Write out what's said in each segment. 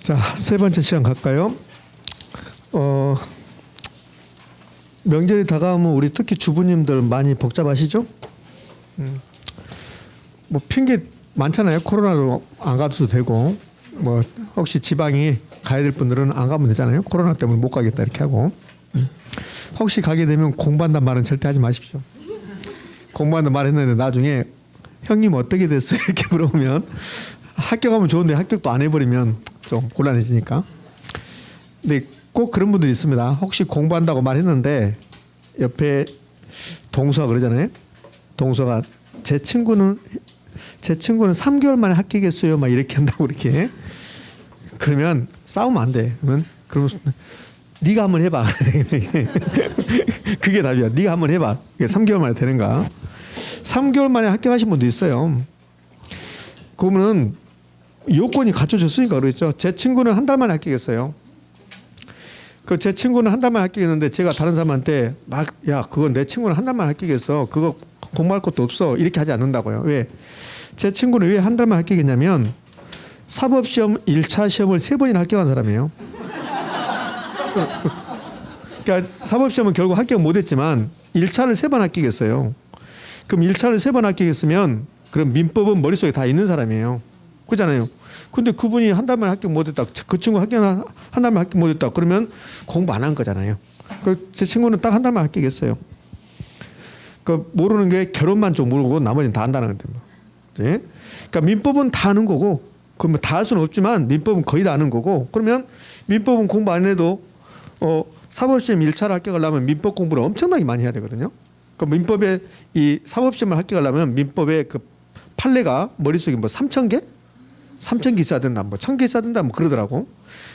자, 세 번째 시간 갈까요? 명절이 다가오면 우리 특히 주부님들 많이 복잡하시죠? 뭐 핑계 많잖아요. 코로나도 안 가도 되고, 뭐 혹시 지방이 가야 될 분들은 안 가면 되잖아요. 코로나 때문에 못 가겠다 이렇게 하고. 혹시 가게 되면 공부한다는 말은 절대 하지 마십시오. 공부한다는 말 했는데 나중에 형님 어떻게 됐어요? 이렇게 물어보면 합격하면 좋은데 합격도 안 해버리면 좀 곤란해지니까. 근데 꼭 그런 분들이 있습니다. 혹시 공부한다고 말했는데 옆에 동서가 그러잖아요. 동서가 제 친구는 3개월 만에 합격했어요. 막 이렇게 한다고 이렇게. 그러면 싸우면 안 돼. 그러면 네가 한번 해봐. 그게 답이야. 네가 한번 해봐. 그게 3개월 만에 되는가? 3개월 만에 합격하신 분도 있어요. 그러면은 요건이 갖춰졌으니까 그러겠죠. 제 친구는 한 달 만에 합격했어요. 그 제 친구는 한 달 만에 합격했는데 제가 다른 사람한테 막 야 그건 내 친구는 한 달 만에 합격했어. 그거 공부할 것도 없어. 이렇게 하지 않는다고요. 왜? 제 친구는 왜 한 달 만에 합격했냐면 사법시험 1차 시험을 3번이나 합격한 사람이에요. 그러니까 사법시험은 결국 합격 못했지만 1차를 3번 합격했어요. 그럼 1차를 3번 합격했으면 그럼 민법은 머릿속에 다 있는 사람이에요. 그렇잖아요. 근데 그분이 한 달 만에 합격 못했다. 그 친구 한 달 만에 합격 못했다. 그러면 공부 안 한 거잖아요. 제 친구는 딱 한 달 만에 합격했어요. 그 모르는 게 결혼만 좀 모르고 나머지는 다 안다는 건데. 네? 그러니까 민법은 다 아는 거고, 그러면 다 할 수는 없지만 민법은 거의 다 아는 거고, 그러면 민법은 공부 안 해도 사법시험 1차를 합격하려면 민법 공부를 엄청나게 많이 해야 되거든요. 그 민법에 이 사법시험을 합격하려면 민법의 그 판례가 머릿속에 뭐 3,000개? 3,000개 있어야 된다, 뭐 1,000개 있어야 된다, 뭐 그러더라고.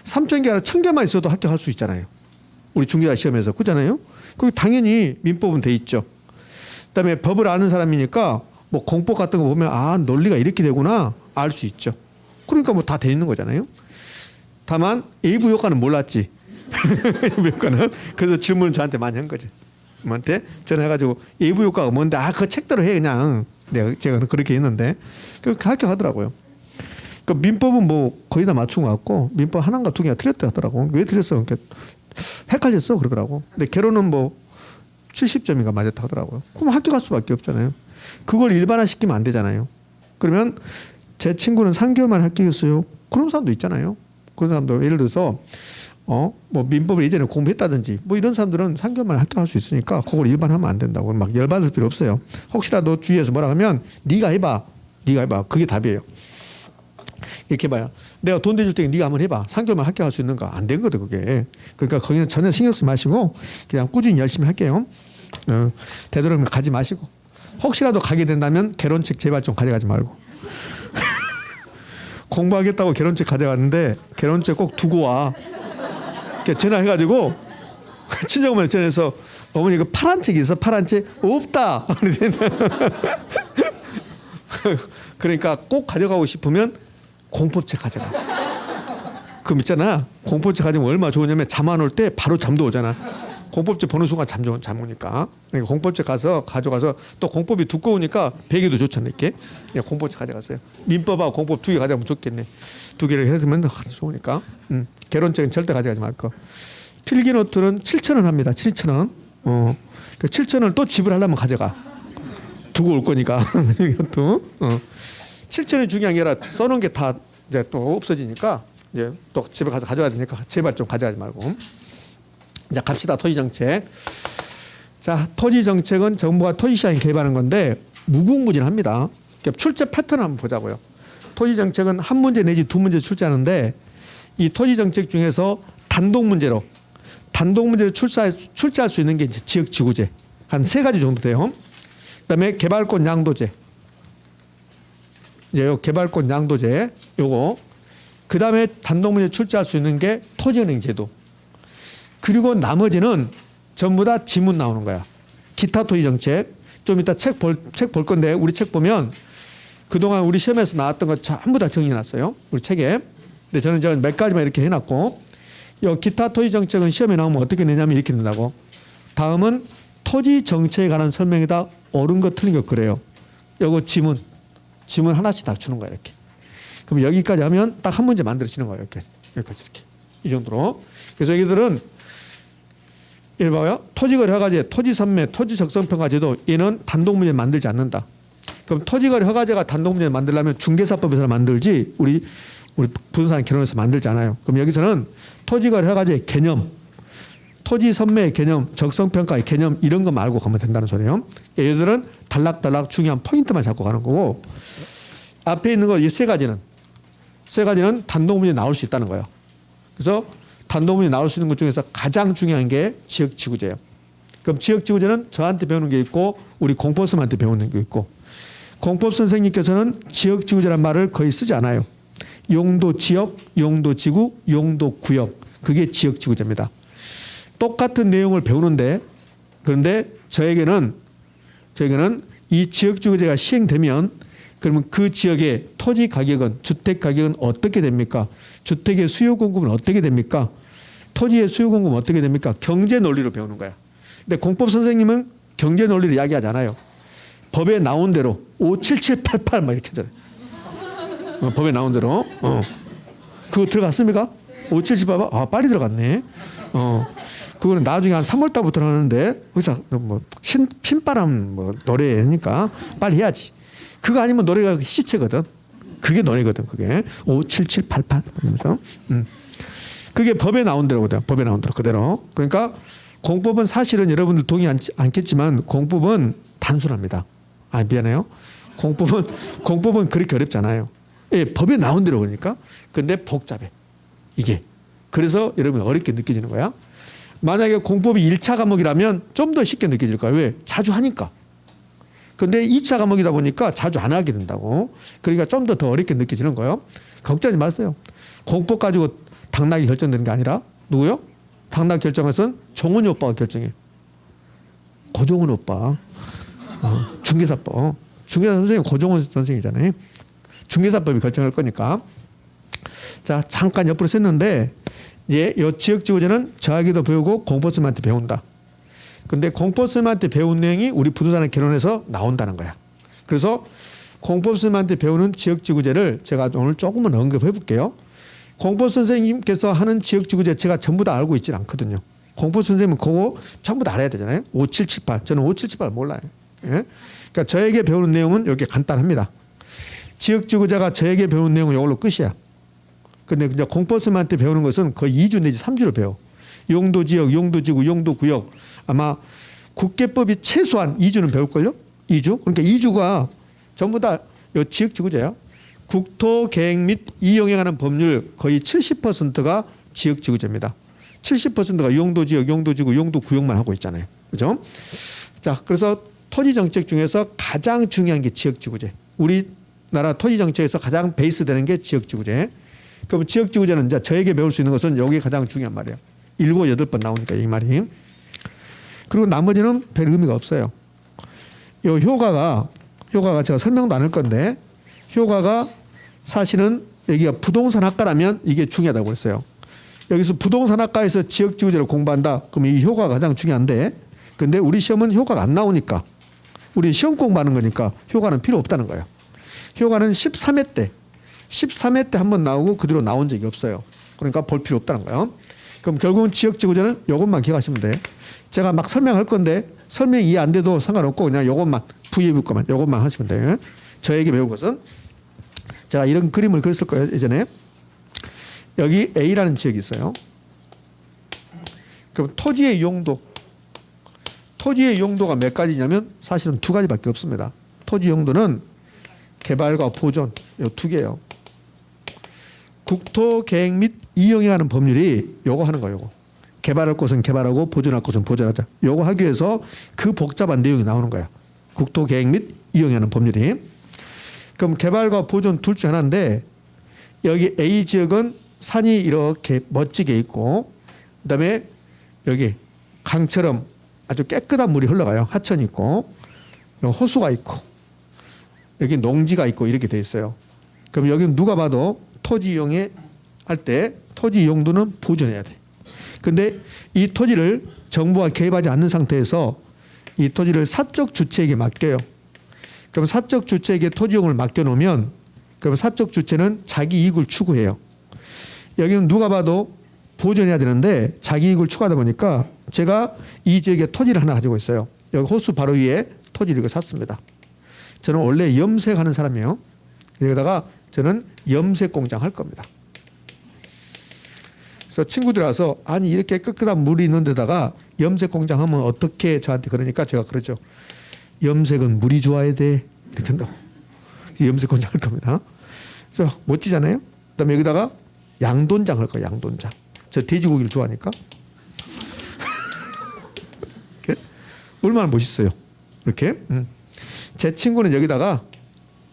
3,000개 아니라 1,000개만 있어도 합격할 수 있잖아요. 우리 중개사 시험에서. 그렇잖아요. 그 당연히 민법은 돼 있죠. 그다음에 법을 아는 사람이니까 뭐 공법 같은 거 보면 아 논리가 이렇게 되구나 알 수 있죠. 그러니까 뭐 다 돼 있는 거잖아요. 다만 외부 효과는 몰랐지. 외부 효과는. 그래서 질문을 저한테 많이 한 거죠. 저한테 전화해가지고 외부 효과가 뭔데 아 그 책대로 해 그냥. 제가 그렇게 했는데 그렇게 합격하더라고요. 그 민법은 뭐 거의 다 맞춘 것 같고 민법 하나인가 두 개가 틀렸다 하더라고. 왜 틀렸어? 그러니까 헷갈렸어 그러더라고. 근데 결론은 뭐 70점인가 맞았다 하더라고요. 그럼 합격할 수밖에 없잖아요. 그걸 일반화시키면 안 되잖아요. 그러면 제 친구는 3개월 만에 합격했어요. 그런 사람도 있잖아요. 그런 사람도 예를 들어서 뭐 민법을 예전에 공부했다든지 뭐 이런 사람들은 3개월 만에 합격할 수 있으니까 그걸 일반하면 안 된다고 막 열받을 필요 없어요. 혹시라도 주위에서 뭐라 하면 네가 해봐. 그게 답이에요. 이렇게 해봐요. 내가 돈 대줄 테니 네가 한번 해봐. 3개월 만에 합격할 수 있는가? 안 된 거든 그게. 그러니까 거기는 전혀 신경 쓰지 마시고 그냥 꾸준히 열심히 할게요. 되도록이면 가지 마시고 혹시라도 가게 된다면 개론책 제발 좀 가져가지 말고. 공부하겠다고 개론책 가져갔는데 개론책 꼭 두고 와. 전화해가지고 친정어머니 전화해서 어머니 그 파란 책이 있어? 파란 책? 없다. 그러니까 꼭 가져가고 싶으면 공법책 가져가. 그럼 있잖아. 공법책 가져가면 얼마나 좋으냐면 잠 안 올 때 바로 잠도 오잖아. 공법책 보는 순간 잠 오니까. 그러니까 공법책 가져가서 또 공법이 두꺼우니까 베개도 좋잖아 이렇게. 공법책 가져갔어요. 민법하고 공법 2개 가져가면 좋겠네. 2개를 해두면 좋으니까. 개론책은 절대 가져가지 말 거. 필기노트는 7,000원 합니다. 7,000원. 그 7,000원을 또 지불하려면 가져가. 두고 올 거니까. 이것도. 7,000원이 중요한 게 아니라 써놓은 게 다 이제 또 없어지니까 이제 또 집에 가서 가져가야 되니까 제발 좀 가져가지 말고. 자, 갑시다. 토지정책. 자, 토지정책은 정부가 토지시장 개발하는 건데 무궁무진합니다. 출제 패턴을 한번 보자고요. 토지정책은 한 문제 내지 두 문제 출제하는데 이 토지정책 중에서 단독 문제로 출제할 수 있는 게 이제 지역지구제. 한 3가지 정도 돼요. 그다음에 개발권 양도제. 이제 요 개발권 양도제 요거. 그다음에 단독 문제 출제할 수 있는 게 토지은행 제도. 그리고 나머지는 전부 다 지문 나오는 거야. 기타 토지 정책. 좀 이따 책 볼 건데 우리 책 보면 그동안 우리 시험에서 나왔던 거 전부 다 정리해놨어요. 우리 책에. 근데 저는 몇 가지만 이렇게 해놨고 이 기타 토지 정책은 시험에 나오면 어떻게 내냐면 이렇게 낸다고. 다음은 토지 정책에 관한 설명에다 옳은 거 틀린 거 그래요. 요거 지문 하나씩 다 주는 거야 이렇게. 그럼 여기까지 하면 딱 한 문제 만들어지는 거예요 이렇게. 여기까지 이렇게 이 정도로. 그래서 여기들은 예 봐요. 토지거래 허가제, 토지선매, 토지적성평가제도 얘는 단독문제 만들지 않는다. 그럼 토지거래 허가제가 단독문제 만들려면 중개사법에서 만들지 우리 부동산 결혼해서 만들지 않아요. 그럼 여기서는 토지거래 허가제 개념, 토지선매의 개념, 적성평가의 개념 이런 거 말고 가면 된다는 소리예요. 얘들은 단락단락 중요한 포인트만 잡고 가는 거고 앞에 있는 거 이 세 가지는 단독문제 나올 수 있다는 거예요. 그래서 단독문제 나올 수 있는 것 중에서 가장 중요한 게 지역지구제예요. 그럼 지역지구제는 저한테 배우는 게 있고 우리 공법선생님한테 배우는 게 있고 공법 선생님께서는 지역지구제란 말을 거의 쓰지 않아요. 용도지역, 용도지구, 용도구역 그게 지역지구제입니다. 똑같은 내용을 배우는데 그런데 저에게는 이 지역지구제가 시행되면 그러면 그 지역의 토지 가격은 주택 가격은 어떻게 됩니까? 주택의 수요 공급은 어떻게 됩니까? 토지의 수요 공급은 어떻게 됩니까? 경제 논리로 배우는 거야. 근데 공법 선생님은 경제 논리를 이야기하지 않아요. 법에 나온 대로 57788 막 이렇게 하잖아요. 법에 나온 대로. 그거 들어갔습니까? 57788 아 빨리 들어갔네. 그거는 나중에 한 3월 달부터 하는데 거기서 뭐 신바람 뭐 노래니까 빨리 해야지. 그거 아니면 노래가 시체거든. 그게 노래거든. 그게 57788 하면서 그게 법에 나온 대로거든. 법에 나온 대로 그대로. 그러니까 공법은 사실은 여러분들 동의하지 않겠지만 공법은 단순합니다. 아 미안해요. 공법은 그렇게 어렵지 않아요. 예, 법에 나온 대로 그러니까. 근데 복잡해. 이게. 그래서 여러분이 어렵게 느껴지는 거야. 만약에 공법이 1차 과목이라면 좀 더 쉽게 느껴질 거야. 왜? 자주 하니까. 근데 2차 과목이다 보니까 자주 안 하게 된다고. 그러니까 좀 더 어렵게 느껴지는 거예요. 걱정하지 마세요. 공법 가지고 당락이 결정되는 게 아니라 누구요? 당락 결정한 것은 종훈이 오빠가 결정해. 고종훈 오빠. 중개사법. 중개사 선생님 고종훈 선생이잖아요. 중개사법이 결정할 거니까. 자, 잠깐 옆으로 샜는데 예, 이 지역지구제는 저에게도 배우고 공법선생님한테 배운다. 근데 공법선생님한테 배운 내용이 우리 부동산에 결혼해서 나온다는 거야. 그래서 공법선생님한테 배우는 지역지구제를 제가 오늘 조금은 언급해 볼게요. 공법선생님께서 하는 지역지구제 제가 전부 다 알고 있지는 않거든요. 공법선생님은 그거 전부 다 알아야 되잖아요. 5778. 저는 5778 몰라요. 예? 그러니까 저에게 배우는 내용은 이렇게 간단합니다. 지역지구제가 저에게 배우는 내용은 이걸로 끝이야. 근데 이제 공법선생님한테 배우는 것은 거의 2주 내지 3주를 배워. 용도지역, 용도지구, 용도구역. 아마 국계법이 최소한 2주는 배울걸요? 2주? 그러니까 2주가 전부 다 이 지역지구제예요. 국토계획 및 이용행하는 법률 거의 70%가 지역지구제입니다. 70%가 용도지역, 용도지구, 용도구역만 하고 있잖아요. 그죠? 자, 그래서 토지정책 중에서 가장 중요한 게 지역지구제. 우리나라 토지정책에서 가장 베이스 되는 게 지역지구제. 그럼 지역지구제는 이제 저에게 배울 수 있는 것은 여기 가장 중요한 말이에요. 7, 8번 나오니까 이 말이. 그리고 나머지는 별 의미가 없어요. 이 효과가 제가 설명도 안 할 건데 효과가 사실은 여기가 부동산 학과라면 이게 중요하다고 했어요. 여기서 부동산 학과에서 지역지구제를 공부한다. 그럼 이 효과가 가장 중요한데 근데 우리 시험은 효과가 안 나오니까 우리 시험 공부하는 거니까 효과는 필요 없다는 거예요. 효과는 13회 때 한번 나오고 그 뒤로 나온 적이 없어요. 그러니까 볼 필요 없다는 거예요. 그럼 결국은 지역지구제는 이것만 기억하시면 돼. 제가 막 설명할 건데 설명이 이해 안 돼도 상관없고 그냥 이것만 부위부 것만 이것만 하시면 돼요. 저에게 배운 것은 제가 이런 그림을 그렸을 거예요. 예전에 여기 A라는 지역이 있어요. 그럼 토지의 용도가 몇 가지냐면 사실은 2가지밖에 없습니다. 토지 용도는 개발과 보존 이 2개예요. 국토계획 및 이용에 관한 법률이 요거 하는 거예요. 요거. 개발할 곳은 개발하고 보존할 곳은 보존하자. 요거 하기 위해서 그 복잡한 내용이 나오는 거야. 국토계획 및 이용에 관한 법률이. 그럼 개발과 보존 둘 중 하나인데 여기 A 지역은 산이 이렇게 멋지게 있고 그다음에 여기 강처럼 아주 깨끗한 물이 흘러가요. 하천이 있고 여기 호수가 있고 여기 농지가 있고 이렇게 돼 있어요. 그럼 여기는 누가 봐도 토지 이용에 할 때 토지 용도는 보존해야 돼. 근데 이 토지를 정부가 개입하지 않는 상태에서 이 토지를 사적 주체에게 맡겨요. 그럼 사적 주체에게 토지 이용을 맡겨놓으면 그럼 사적 주체는 자기 이익을 추구해요. 여기는 누가 봐도 보존해야 되는데 자기 이익을 추구하다 보니까 제가 이 지역에 토지를 하나 가지고 있어요. 여기 호수 바로 위에 토지를 이거 샀습니다. 저는 원래 염색하는 사람이에요. 여기다가 저는 염색 공장 할 겁니다. 그래서 친구들이 와서 아니 이렇게 깨끗한 물이 있는 데다가 염색 공장 하면 어떻게 저한테 그러니까 제가 그러죠. 염색은 물이 좋아야 돼. 이렇게 한다고. 염색 공장 할 겁니다. 그래서 멋지잖아요. 그다음에 여기다가 양돈장 할 거예요. 양돈장. 저 돼지고기를 좋아하니까. 얼마나 멋있어요. 이렇게. 제 친구는 여기다가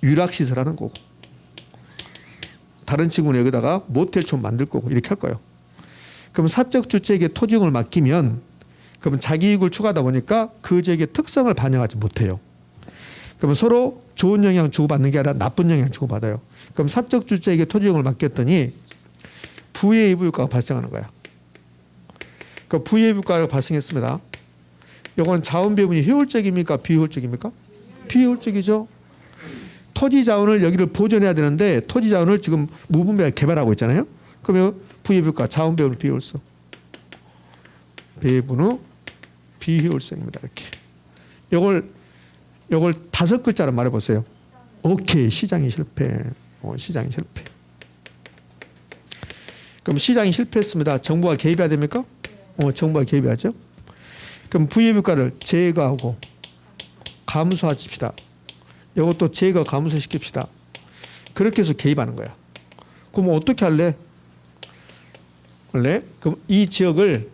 유락시설 하는 거고 다른 친구는 여기다가 모텔촌 만들 거고 이렇게 할 거예요. 그럼 사적 주체에게 토지용을 맡기면 그러면 자기 이익을 추구하다 보니까 그 지역의 특성을 반영하지 못해요. 그러면 서로 좋은 영향 주고받는 게 아니라 나쁜 영향 주고받아요. 그럼 사적 주체에게 토지용을 맡겼더니 부의회부 효과가 발생하는 거야. 그 부의회부 효과가 발생했습니다. 이건 자원 배분이 효율적입니까? 비효율적입니까? 비효율적이죠. 토지 자원을 여기를 보존해야 되는데 토지 자원을 지금 무분별하게 개발하고 있잖아요. 그러면 부의회부 효과 자원 배분 비효율성. 배분 비효율성입니다. 이렇게. 요걸 5글자로 말해 보세요. 오케이. 시장이 실패. 시장이 실패. 그럼 시장이 실패했습니다. 정부가 개입해야 됩니까? 정부가 개입해야죠. 그럼 부의회부 효과를 제거하고 감소하십시다. 이것도 제거 감소시킵시다. 그렇게 해서 개입하는 거야. 그럼 어떻게 할래? 원래 그럼 이 지역을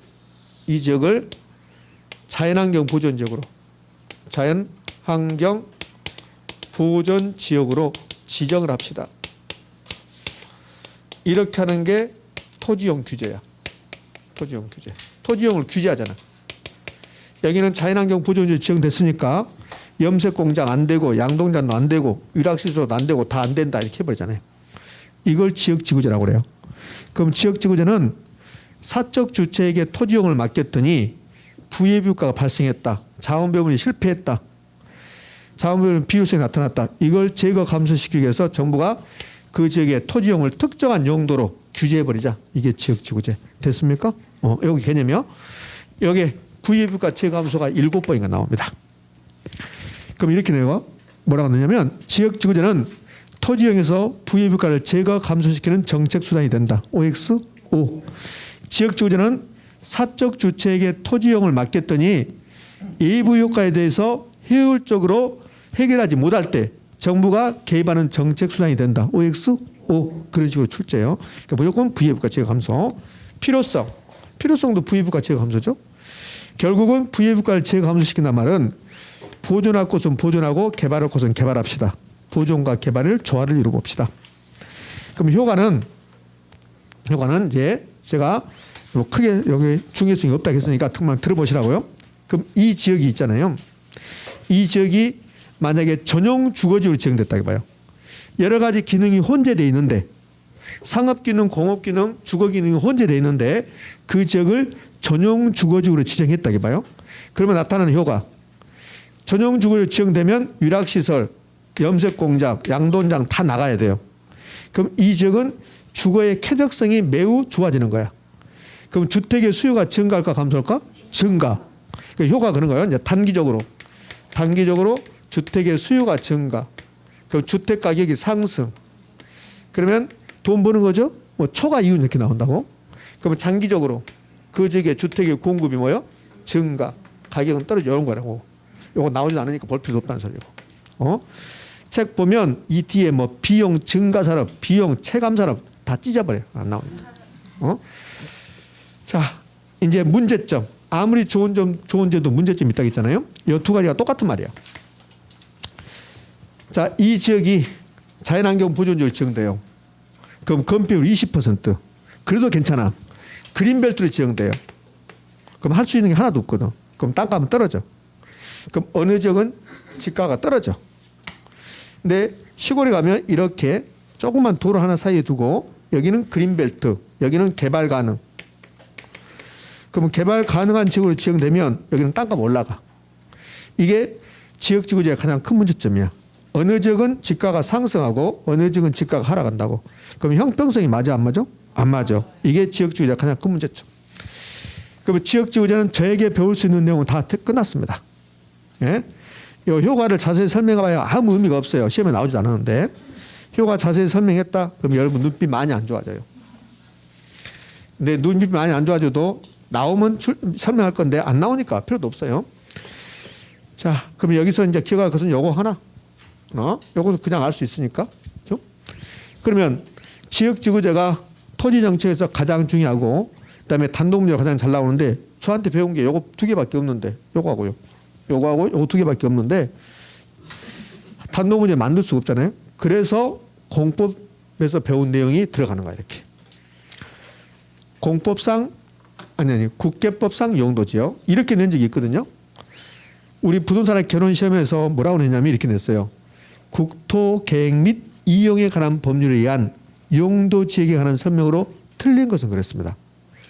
자연환경 보존 지역으로 자연환경 보존 지역으로 지정을 합시다. 이렇게 하는 게 토지용 규제야. 토지용 규제. 토지용을 규제하잖아. 여기는 자연환경 보존지역 지정됐으니까 염색공장 안 되고 양동장도 안 되고 유락시설도 안 되고 다 안 된다 이렇게 해버리잖아요. 이걸 지역지구제라고 그래요. 그럼 지역지구제는 사적 주체에게 토지용을 맡겼더니 부의회부 효과가 발생했다. 자원배분이 실패했다. 자원배분 비효율성이 나타났다. 이걸 제거 감소시키기 위해서 정부가 그 지역의 토지용을 특정한 용도로 규제해버리자. 이게 지역지구제. 됐습니까? 여기 개념이요. 여기 부의회부 효과 제거 감소가 7번인가 나옵니다. 그럼 이렇게 내가 뭐라고 하느냐면 지역지구제는 토지용에서 부의회부 효과를 제거 감소시키는 정책수단이 된다. OX? O. 지역지구제는 사적 주체에게 토지용을 맡겼더니 예부 효과에 대해서 효율적으로 해결하지 못할 때 정부가 개입하는 정책수단이 된다. OX? O. 그런 식으로 출제해요. 그러니까 무조건 부의회부 효과 제거 감소. 필요성도 부의회부 효과 제거 감소죠. 결국은 부의회부 효과를 제거 감소시킨단 말은 보존할 곳은 보존하고 개발할 곳은 개발합시다. 보존과 개발을 조화를 이루어 봅시다. 그럼 효과는 이제 제가 뭐 크게 여기 중요성이 없다 했으니까 특만 들어보시라고요. 그럼 이 지역이 있잖아요. 이 지역이 만약에 전용 주거지로 지정됐다 해봐요. 여러 가지 기능이 혼재되어 있는데 상업기능, 공업기능, 주거기능이 혼재되어 있는데 그 지역을 전용 주거지로 지정했다 해봐요. 그러면 나타나는 효과. 전용 주거지로 지정되면 유락시설, 염색공장, 양돈장 다 나가야 돼요. 그럼 이 지역은 주거의 쾌적성이 매우 좋아지는 거야. 그럼 주택의 수요가 증가할까 감소할까? 증가. 그러니까 효과가 그런 거예요. 이제 단기적으로 주택의 수요가 증가. 그럼 주택 가격이 상승. 그러면 돈 버는 거죠? 뭐 초과 이윤 이렇게 나온다고. 그러면 장기적으로 그 지역의 주택의 공급이 뭐요? 증가. 가격은 떨어져. 이런 거라고. 요거 나오지 않으니까 볼 필요도 없다는 소리고. 책 보면 이 뒤에 뭐 비용 증가 산업, 비용 체감 산업 다 찢어버려요. 안 나오니까. 자, 이제 문제점. 아무리 좋은 점도 문제점이 있다고 했잖아요. 이 두 가지가 똑같은 말이에요. 자, 이 지역이 자연환경 보존지역으로 지정돼요. 그럼 건폐율 20%. 그래도 괜찮아. 그린벨트로 지정돼요. 그럼 할 수 있는 게 하나도 없거든. 그럼 땅값은 떨어져. 그럼 어느 지역은 집가가 떨어져. 근데 시골에 가면 이렇게 조그만 도로 하나 사이에 두고 여기는 그린벨트, 여기는 개발 가능. 그러면 개발 가능한 지역으로 지정되면 여기는 땅값 올라가. 이게 지역지구제의 가장 큰 문제점이야. 어느 지역은 집가가 상승하고 어느 지역은 집가가 하락한다고. 그럼 형평성이 맞아 안 맞아? 안 맞아. 이게 지역지구자 가장 큰 문제점. 그러면 지역지구자는 저에게 배울 수 있는 내용은 다 끝났습니다. 예? 이 효과를 자세히 설명해봐야 아무 의미가 없어요. 시험에 나오지 않았는데 효과 자세히 설명했다. 그럼 여러분 눈빛 많이 안 좋아져요. 근데 눈빛 많이 안 좋아져도 나오면 설명할 건데 안 나오니까 필요도 없어요. 자, 그럼 여기서 이제 기억할 것은 요거 하나. 요거 그냥 알 수 있으니까. 그렇죠? 그러면 지역지구제가 토지정책에서 가장 중요하고 그다음에 단독문제가 가장 잘 나오는데 저한테 배운 게 요거 두 개밖에 없는데 요거하고요. 요거하고 요거 두 개밖에 없는데 단독문제 만들 수가 없잖아요. 그래서 공법에서 배운 내용이 들어가는 거야 이렇게. 공법상 아니 국계법상 용도지역 이렇게 낸 적이 있거든요. 우리 부동산의 결혼 시험에서 뭐라고 냈냐면 이렇게 냈어요. 국토 계획 및 이용에 관한 법률에 의한 용도 지역에 관한 설명으로 틀린 것은 그랬습니다.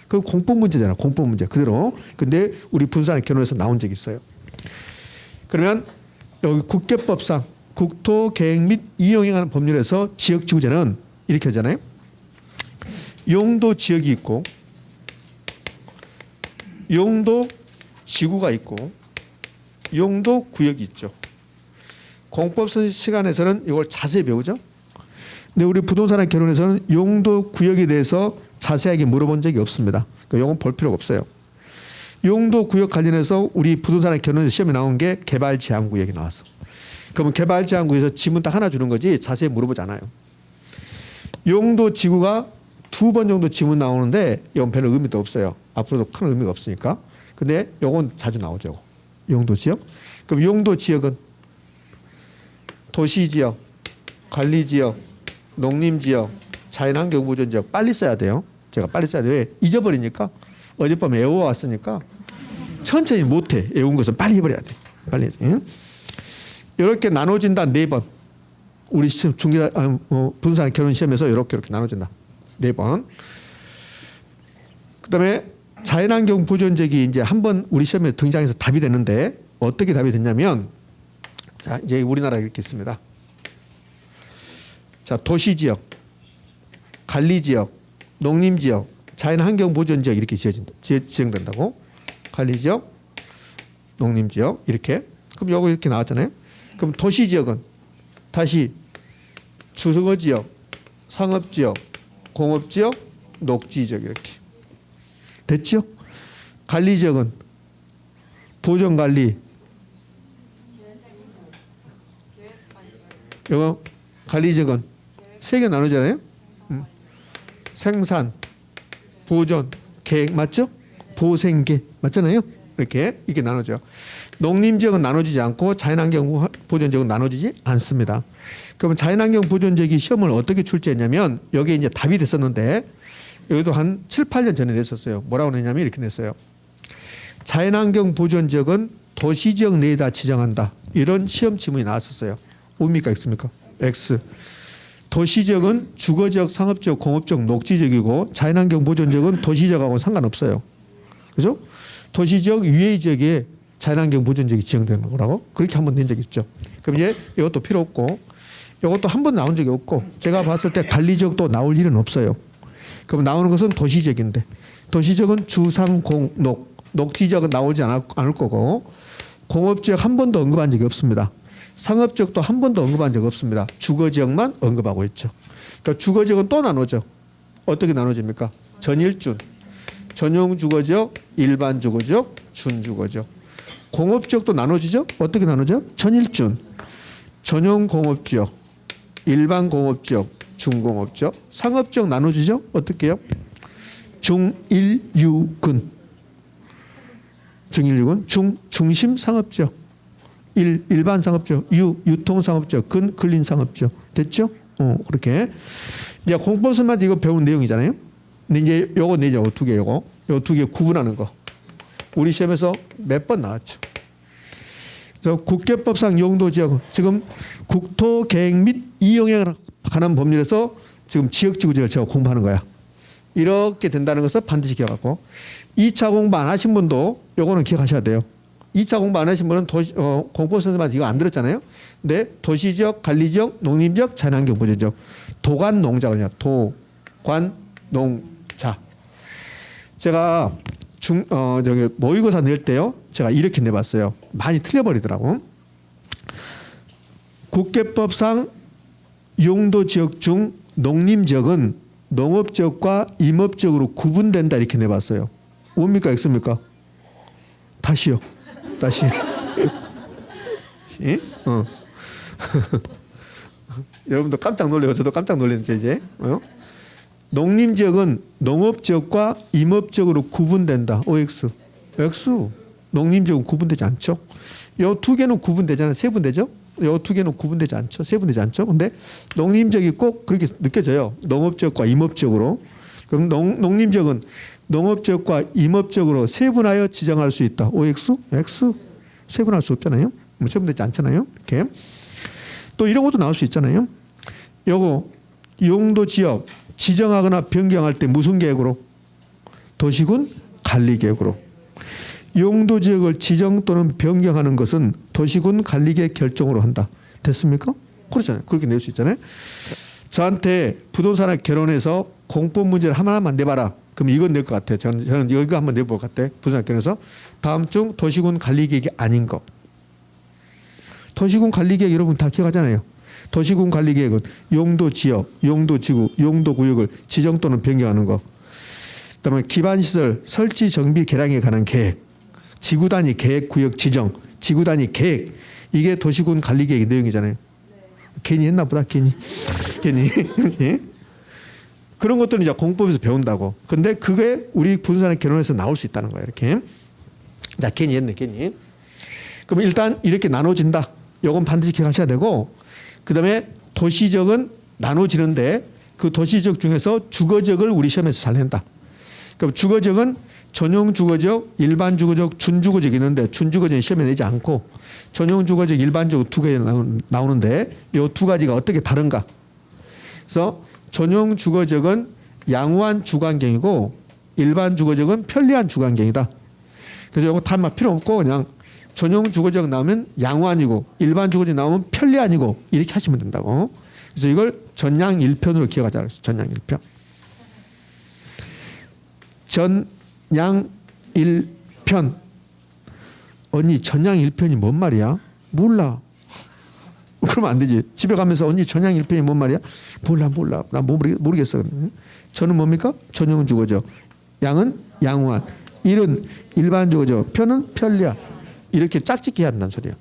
그 공법 문제잖아. 공법 문제 그대로. 근데 우리 부동산의 결혼에서 나온 적이 있어요. 그러면 여기 국계법상 국토 계획 및 이용에 관한 법률에서 지역지구제는 이렇게 하잖아요. 용도 지역이 있고 용도 지구가 있고 용도 구역이 있죠. 공법선 시간에서는 이걸 자세히 배우죠. 근데 우리 부동산의 결혼에서는 용도 구역에 대해서 자세하게 물어본 적이 없습니다. 그러니까 이건 볼 필요가 없어요. 용도 구역 관련해서 우리 부동산의 결혼에서 시험에 나온 게 개발 제한 구역이 나왔어. 그러면 개발 제한 구역에서 지문 딱 하나 주는 거지 자세히 물어보지 않아요. 용도 지구가 2번 정도 지문 나오는데 이건 별로 의미도 없어요. 앞으로도 큰 의미가 없으니까. 근데 이건 자주 나오죠. 용도 지역. 그럼 용도 지역은 도시 지역, 관리 지역, 농림 지역, 자연환경 보존 지역 빨리 써야 돼요. 제가 빨리 써야 돼요. 왜? 잊어버리니까. 어젯밤에 외워왔으니까 천천히 못해. 외운 것은 빨리 해버려야 돼. 빨리. 응? 이렇게 나눠진다 4번. 우리 중개 분산 결혼 시험에서 이렇게 나눠진다. 4번. 그다음에 자연환경 보존지역이 이제 한번 우리 시험에 등장해서 답이 되는데 어떻게 답이 됐냐면 자 이제 우리나라 이렇게 있습니다. 자 도시지역, 관리지역, 농림지역, 자연환경 보존지역 이렇게 지정된다고. 관리지역, 농림지역 이렇게. 그럼 요거 이렇게 나왔잖아요. 그럼 도시지역은 다시 주거지역, 상업지역, 공업지역, 녹지지역 이렇게 됐죠? 관리지역은 보존관리 이거 관리지역은 3개 나누잖아요. 생산, 보존, 계획 맞죠? 보생계 맞잖아요. 이렇게 나누죠. 농림지역은 나눠지지 않고 자연환경 보존지역은 나눠지지 않습니다. 그러면 자연환경 보존지역이 시험을 어떻게 출제했냐면 여기에 이제 답이 됐었는데 여기도 한 7, 8년 전에 냈었어요. 뭐라고 냈냐면 이렇게 냈어요. 자연환경 보존지역은 도시지역 내에다 지정한다. 이런 시험 지문이 나왔었어요. 뭡니까? X입니까? X. 도시지역은 주거지역, 상업지역, 공업지역, 녹지지역이고 자연환경 보존지역은 도시지역하고는 상관없어요. 그죠? 도시지역 위의 지역에 자연환경 보존지역이 지정되는 거라고 그렇게 한번 낸 적이 있죠. 그럼 이제 이것도 필요 없고 이것도 한 번 나온 적이 없고 제가 봤을 때 관리지역도 나올 일은 없어요. 그럼 나오는 것은 도시지역인데 도시지역은 주상, 공, 녹, 녹지지역은 나오지 않을 거고 공업지역 한 번도 언급한 적이 없습니다. 상업지역도 한 번도 언급한 적이 없습니다. 주거지역만 언급하고 있죠. 그러니까 주거지역은 또 나누죠. 어떻게 나눠집니까? 전일준, 전용 주거지역, 일반 주거지역, 준주거지역. 공업지역도 나눠지죠? 어떻게 나누죠? 전일준, 전용 공업지역, 일반 공업지역, 중공업지역, 상업지역 나눠지죠? 어떻게 해요? 중일유근, 중일유근, 중심 상업지역, 일반 상업지역, 유통 상업지역, 근린 상업지역 됐죠? 그렇게 이제 공법서만 이거 배운 내용이잖아요. 근데 이제 요거 내죠, 요 두 개, 요 두 개 구분하는 거 우리 시험에서 몇 번 나왔죠. 그래서 국계법상 용도지역 지금 국토계획 및 이용에 관한 법률에서 지금 지역지구제를 제가 공부하는 거야. 이렇게 된다는 것을 반드시 기억하고 2차 공부 안 하신 분도 요거는 기억하셔야 돼요. 2차 공부 안 하신 분은 공법 선생님한테 이거 안 들었잖아요. 근데 도시지역, 관리지역, 농림지역, 자연환경 보존지역, 도관 농자거든요. 도관 자, 제가 저기 모의고사 낼 때요. 제가 이렇게 내봤어요. 많이 틀려버리더라고. 국계법상 용도 지역 중 농림지역은 농업지역과 임업지역으로 구분된다 이렇게 내봤어요. 뭡니까 X입니까? 다시요. 다시. 예? 여러분도 깜짝 놀래요. 저도 깜짝 놀랐는데 이제. 농림지역은 농업지역과 임업지역으로 구분된다. OX. X. 농림지역은 구분되지 않죠. 요 두 개는 구분되잖아요. 세분되죠. 요 두 개는 구분되지 않죠. 세분되지 않죠. 근데 농림지역이 꼭 그렇게 느껴져요. 농업지역과 임업지역으로. 그럼 농림지역은 농업지역과 임업지역으로 세분하여 지정할 수 있다. OX? X. 세분할 수 없잖아요. 뭐 세분되지 않잖아요. 이렇게. 또 이런 것도 나올 수 있잖아요. 요거 용도 지역 지정하거나 변경할 때 무슨 계획으로? 도시군 관리 계획으로. 용도 지역을 지정 또는 변경하는 것은 도시군 관리계 결정으로 한다. 됐습니까? 그렇잖아요. 그렇게 낼 수 있잖아요. 저한테 부동산에 결혼해서 공법 문제를 하나만 내봐라. 그럼 이건 낼 것 같아요. 저는 이거 한번 내볼 것 같아요. 부동산에 결혼해서 다음 중 도시군 관리계획이 아닌 거. 도시군 관리계획 여러분 다 기억하잖아요. 도시군 관리계획은 용도 지역, 용도 지구, 용도 구역을 지정 또는 변경하는 거. 그다음에 기반시설 설치 정비 개량에 관한 계획. 지구 단위 계획 구역 지정, 지구 단위 계획. 이게 도시군 관리계획의 내용이잖아요. 네. 괜히 했나 보다. 괜히. 그런 것들은 이제 공법에서 배운다고. 근데 그게 우리 부동산에 결혼해서 나올 수 있다는 거예요. 이렇게. 자, 괜히 했네. 괜히. 그럼 일단 이렇게 나눠진다. 요건 반드시 기억하셔야 되고, 그다음에 도시적은 나눠지는데 그 도시적 중에서 주거적을 우리 시험에서 잘 낸다. 그럼 주거적은 전용 주거적, 일반 주거적, 준주거적이 있는데 준주거적은 시험에 내지 않고 전용 주거적, 일반 주거 두 개 나오는데 이 두 가지가 어떻게 다른가? 그래서 전용 주거적은 양호한 주거환경이고 일반 주거적은 편리한 주거환경이다. 그래서 이거 다 필요 없고 그냥 전용 주거적 나오면 양호한이고 일반 주거적 나오면 편리한이고 이렇게 하시면 된다고. 그래서 이걸 전양 1편으로 기억하자 그랬어요. 전양 1편. 전양 1편. 언니 전양 1편이 뭔 말이야? 몰라. 그러면 안 되지. 집에 가면서 언니 전양 1편이 뭔 말이야? 몰라. 나 모르겠어. 저는 뭡니까? 전용 주거적. 양은 양호한. 일은 일반 주거적. 편은 편리한. 이렇게 짝짓기 해야 한다는 소리야.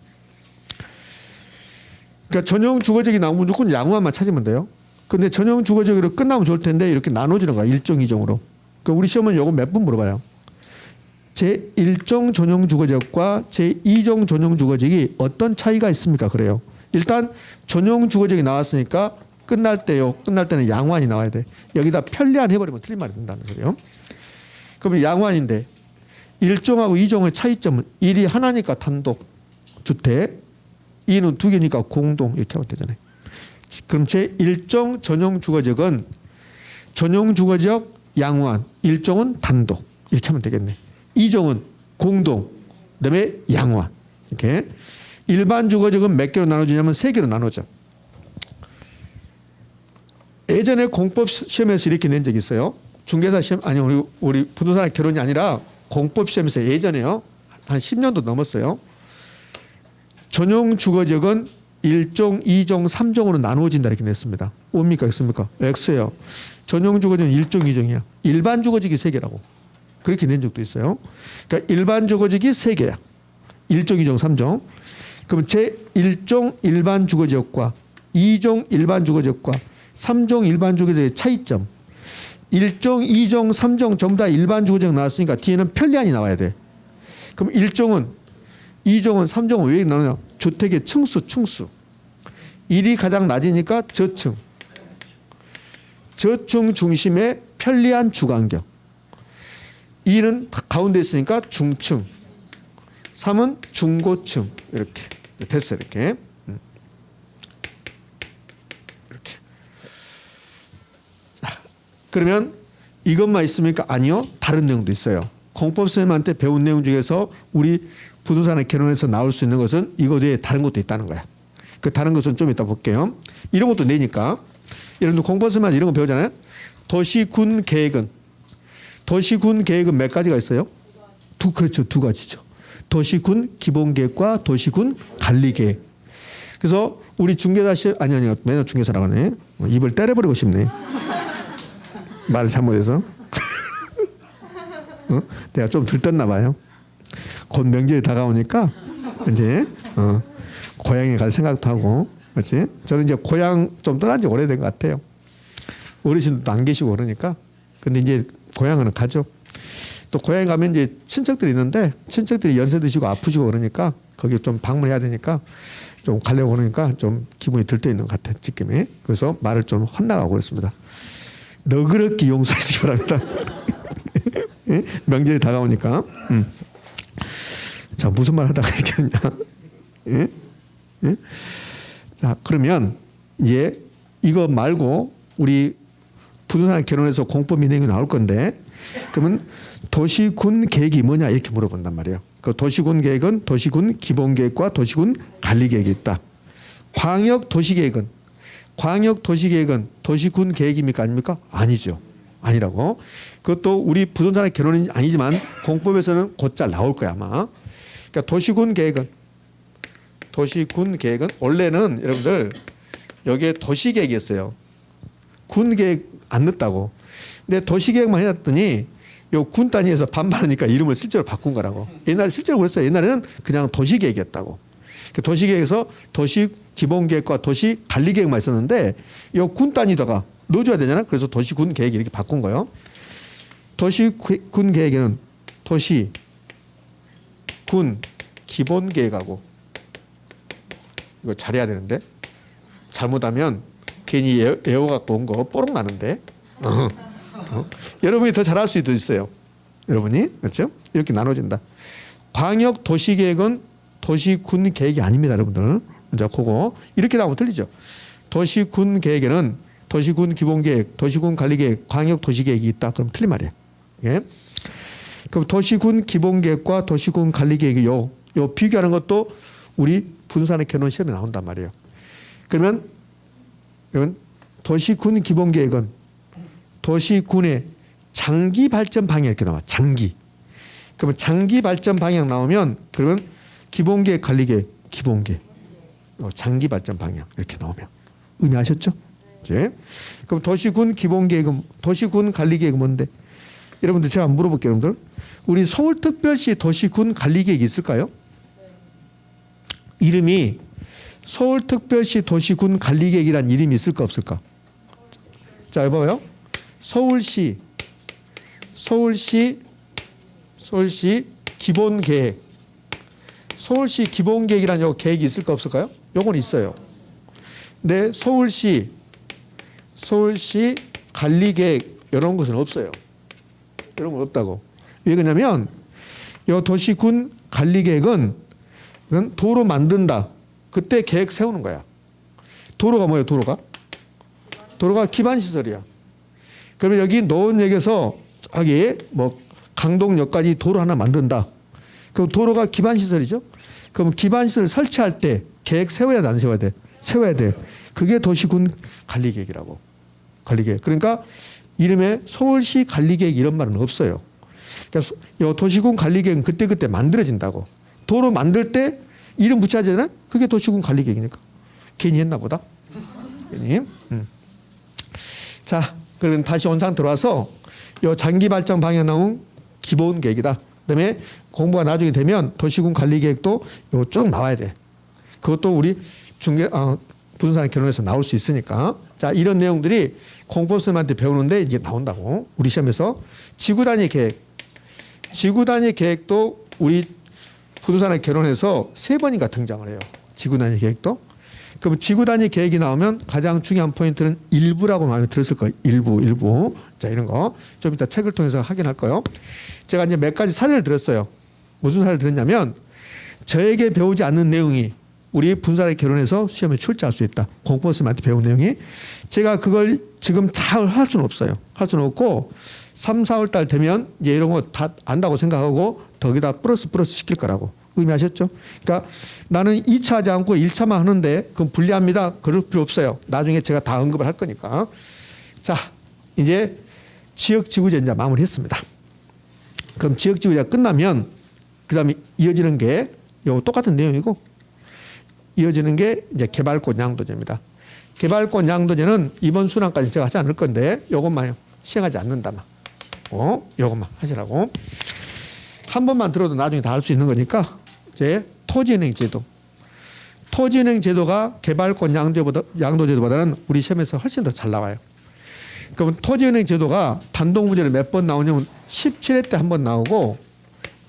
그러니까 전용 주거적이 나오면 무조건 양호한만 찾으면 돼요. 근데 전용 주거적으로 끝나면 좋을 텐데 이렇게 나눠지는 거야. 1종, 2종으로. 그러니까 우리 시험은 이거 몇 번 물어봐요. 제1종 전용 주거적과 제2종 전용 주거적이 어떤 차이가 있습니까? 그래요. 일단 전용 주거적이 나왔으니까 끝날 때는 양호한이 나와야 돼. 여기다 편리한 해버리면 틀린 말이 된다는 소리요. 그러면 양호한인데 1종하고 2종의 차이점은 1이 하나니까 단독 주택, 2는 두 개니까 공동 이렇게 하면 되잖아요. 그럼 제1종 전용 주거적은 전용 주거적 양호한, 1종은 단독 이렇게 하면 되겠네. 2종은 공동, 그다음에 양호한 이렇게. 일반 주거적은 몇 개로 나눠지냐면 3개로 나눠져. 예전에 공법 시험에서 이렇게 낸 적이 있어요. 중개사 시험 아니 우리 부동산 결혼이 아니라 공법 시험에서 예전에요. 한 10년도 넘었어요. 전용 주거적은 1종, 2종, 3종으로 나누어진다 이렇게 냈습니다. 뭡니까? X입니까? X예요. 전용 주거적은 1종, 2종이야. 일반 주거적이 3개라고. 그렇게 낸 적도 있어요. 그러니까 일반 주거적이 3개야. 1종, 2종, 3종. 그럼 제1종 일반 주거지역과 2종 일반 주거지역과 3종 일반 주거지역의 차이점. 1종, 2종, 3종 전부 다 일반 주거지역 나왔으니까 뒤에는 편리한이 나와야 돼. 그럼 1종은, 2종은, 3종은 왜 나오냐? 주택의 층수. 1이 가장 낮으니까 저층. 저층 중심의 편리한 주거환경. 2는 가운데 있으니까 중층. 3은 중고층. 이렇게 됐어요. 이렇게. 자, 그러면 이것만 있습니까? 아니요. 다른 내용도 있어요. 공법 선생님한테 배운 내용 중에서 우리 부동산에 결혼해서 나올 수 있는 것은 이거 외에 다른 것도 있다는 거야. 그 다른 것은 좀 이따 볼게요. 이런 것도 내니까. 여러분들 공법 선생님한테 이런 거 배우잖아요. 도시군 계획은 몇 가지가 있어요? 그렇죠. 두 가지죠. 도시군 기본계획과 도시군 관리계획. 그래서 우리 중개사 아니요. 매너 중개사라고 하네. 입을 때려버리고 싶네. 말을 잘못해서. 내가 좀 들떴나 봐요. 곧 명절이 다가오니까 이제 고향에 갈 생각도 하고, 그렇지? 저는 이제 고향 좀 떠난 지 오래된 것 같아요. 어르신도 안 계시고 그러니까. 근데 이제 고향은 가죠. 또 고향에 가면 이제 친척들이 있는데 친척들이 연세 드시고 아프시고 그러니까 거기 좀 방문해야 되니까 좀 가려고 그러니까 좀 기분이 들떠 있는 것 같아요. 지금이. 그래서 말을 좀 혼나가고 그랬습니다. 너그럽게 용서하시기 바랍니다. 명절이 다가오니까. 자, 무슨 말 하다가 얘기했냐. 예? 예? 자, 그러면 이제 이거 말고 우리 부동산 결혼해서 공법 인행이 나올 건데, 그러면 도시군 계획이 뭐냐 이렇게 물어본단 말이에요. 그 도시군 계획은 도시군 기본계획과 도시군 관리계획이 있다. 광역 도시계획은 도시군 계획입니까 아닙니까? 아니죠. 아니라고. 그것도 우리 부동산의 결론은 아니지만 공법에서는 곧잘 나올 거야 아마. 그러니까 도시군 계획은 원래는 여러분들 여기에 도시계획이었어요. 군 계획 안 넣었다고. 근데 도시계획만 해놨더니 요 군 단위에서 반발하니까 이름을 실제로 바꾼 거라고. 옛날에 실제로 그랬어요. 옛날에는 그냥 도시계획이었다고. 도시계획에서 도시 기본계획과 도시 관리계획만 있었는데 요 군 단위다가 넣어줘야 되잖아. 그래서 도시군 계획 이렇게 바꾼 거예요. 도시군 계획에는 도시 군 기본계획하고 이거 잘해야 되는데 잘못하면 괜히 애워갖고 온 거 뽀록 나는데 여러분이 더 잘할 수도 있어요. 여러분이 그렇죠? 이렇게 나눠진다. 광역 도시계획은 도시군 계획이 아닙니다, 여러분들. 자, 그거 이렇게 나오면 틀리죠. 도시군 계획에는 도시군 기본계획, 도시군 관리계획, 광역 도시계획이 있다. 그럼 틀린 말이에요. 예? 그럼 도시군 기본계획과 도시군 관리계획이 요 비교하는 것도 우리 부동산의 결론 시험에 나온단 말이에요. 그러면 도시군 기본계획은 도시군의 장기 발전 방향 이렇게 나와. 장기. 그러면 장기 발전 방향 나오면 그러면 기본계획 관리계획 기본계획 장기 발전 방향 이렇게 나오면 의미하셨죠? 이제 그럼 도시군 기본계획은 도시군 관리계획은 뭔데? 여러분들 제가 물어볼게요, 여러분들. 우리 서울특별시 도시군 관리계획이 있을까요? 이름이 서울특별시 도시군 관리계획이란 이름이 있을까 없을까? 자, 여봐요. 서울시 기본계획. 서울시 기본계획이라는 요 계획이 있을까 없을까요? 요건 있어요. 근데 서울시 관리계획 이런 것은 없어요. 이런 건 없다고. 왜 그러냐면 요 도시군 관리계획은 도로 만든다. 그때 계획 세우는 거야. 도로가 뭐예요? 도로가 기반시설이야. 그러면 여기 노원역에서 저기 뭐 강동역까지 도로 하나 만든다. 그럼 도로가 기반시설이죠. 그럼 기반시설 설치할 때 계획 세워야 돼, 안 세워야 돼? 세워야 돼. 그게 도시군 관리계획이라고. 관리계획. 그러니까 이름에 서울시 관리계획 이런 말은 없어요. 그러니까 이 도시군 관리계획은 그때 만들어진다고. 도로 만들 때 이름 붙여야 되잖아. 그게 도시군 관리계획이니까. 괜히 했나 보다. 괜히. 자, 그러면 다시 원상 들어와서 이 장기 발전 방향 나온 기본 계획이다. 그다음에 공부가 나중에 되면 도시군 관리계획도 요 쭉 나와야 돼. 그것도 우리 부동산 결론에서 나올 수 있으니까. 자, 이런 내용들이 공법생한테 배우는데 이게 나온다고. 우리 시험에서 지구 단위 계획도 우리 부동산의 결론에서 3번인가 등장을 해요. 지구 단위 계획도. 그럼 지구 단위 계획이 나오면 가장 중요한 포인트는 일부라고 많이 들었을 거예요. 일부. 자, 이런 거 좀 이따 책을 통해서 확인할 거예요. 제가 이제 몇 가지 사례를 들었어요. 무슨 사례를 들었냐면 저에게 배우지 않는 내용이 우리 분산의 결혼에서 시험에 출제할 수 있다. 공포쌤한테 배운 내용이. 제가 그걸 지금 다 할 수는 없어요. 할 수는 없고 3, 4월 달 되면 이제 이런 거 다 안다고 생각하고 거기다 플러스 시킬 거라고. 의미하셨죠? 그러니까 나는 2차 하지 않고 1차만 하는데 그건 불리합니다. 그럴 필요 없어요. 나중에 제가 다 언급을 할 거니까. 자, 이제 지역지구제 이제 마무리했습니다. 그럼 지역지구제가 끝나면 그 다음에 이어지는 게 요 똑같은 내용이고 이어지는 게 이제 개발권 양도제입니다. 개발권 양도제는 이번 순환까지 제가 하지 않을 건데 요것만 시행하지 않는다만 요것만 하시라고. 한 번만 들어도 나중에 다 할 수 있는 거니까 이제 토지은행제도. 토지은행제도가 개발권 양도제도보다는 우리 시험에서 훨씬 더 잘 나와요. 그럼 토지은행제도가 단독 문제를 몇 번 나오냐면 17회 때 한 번 나오고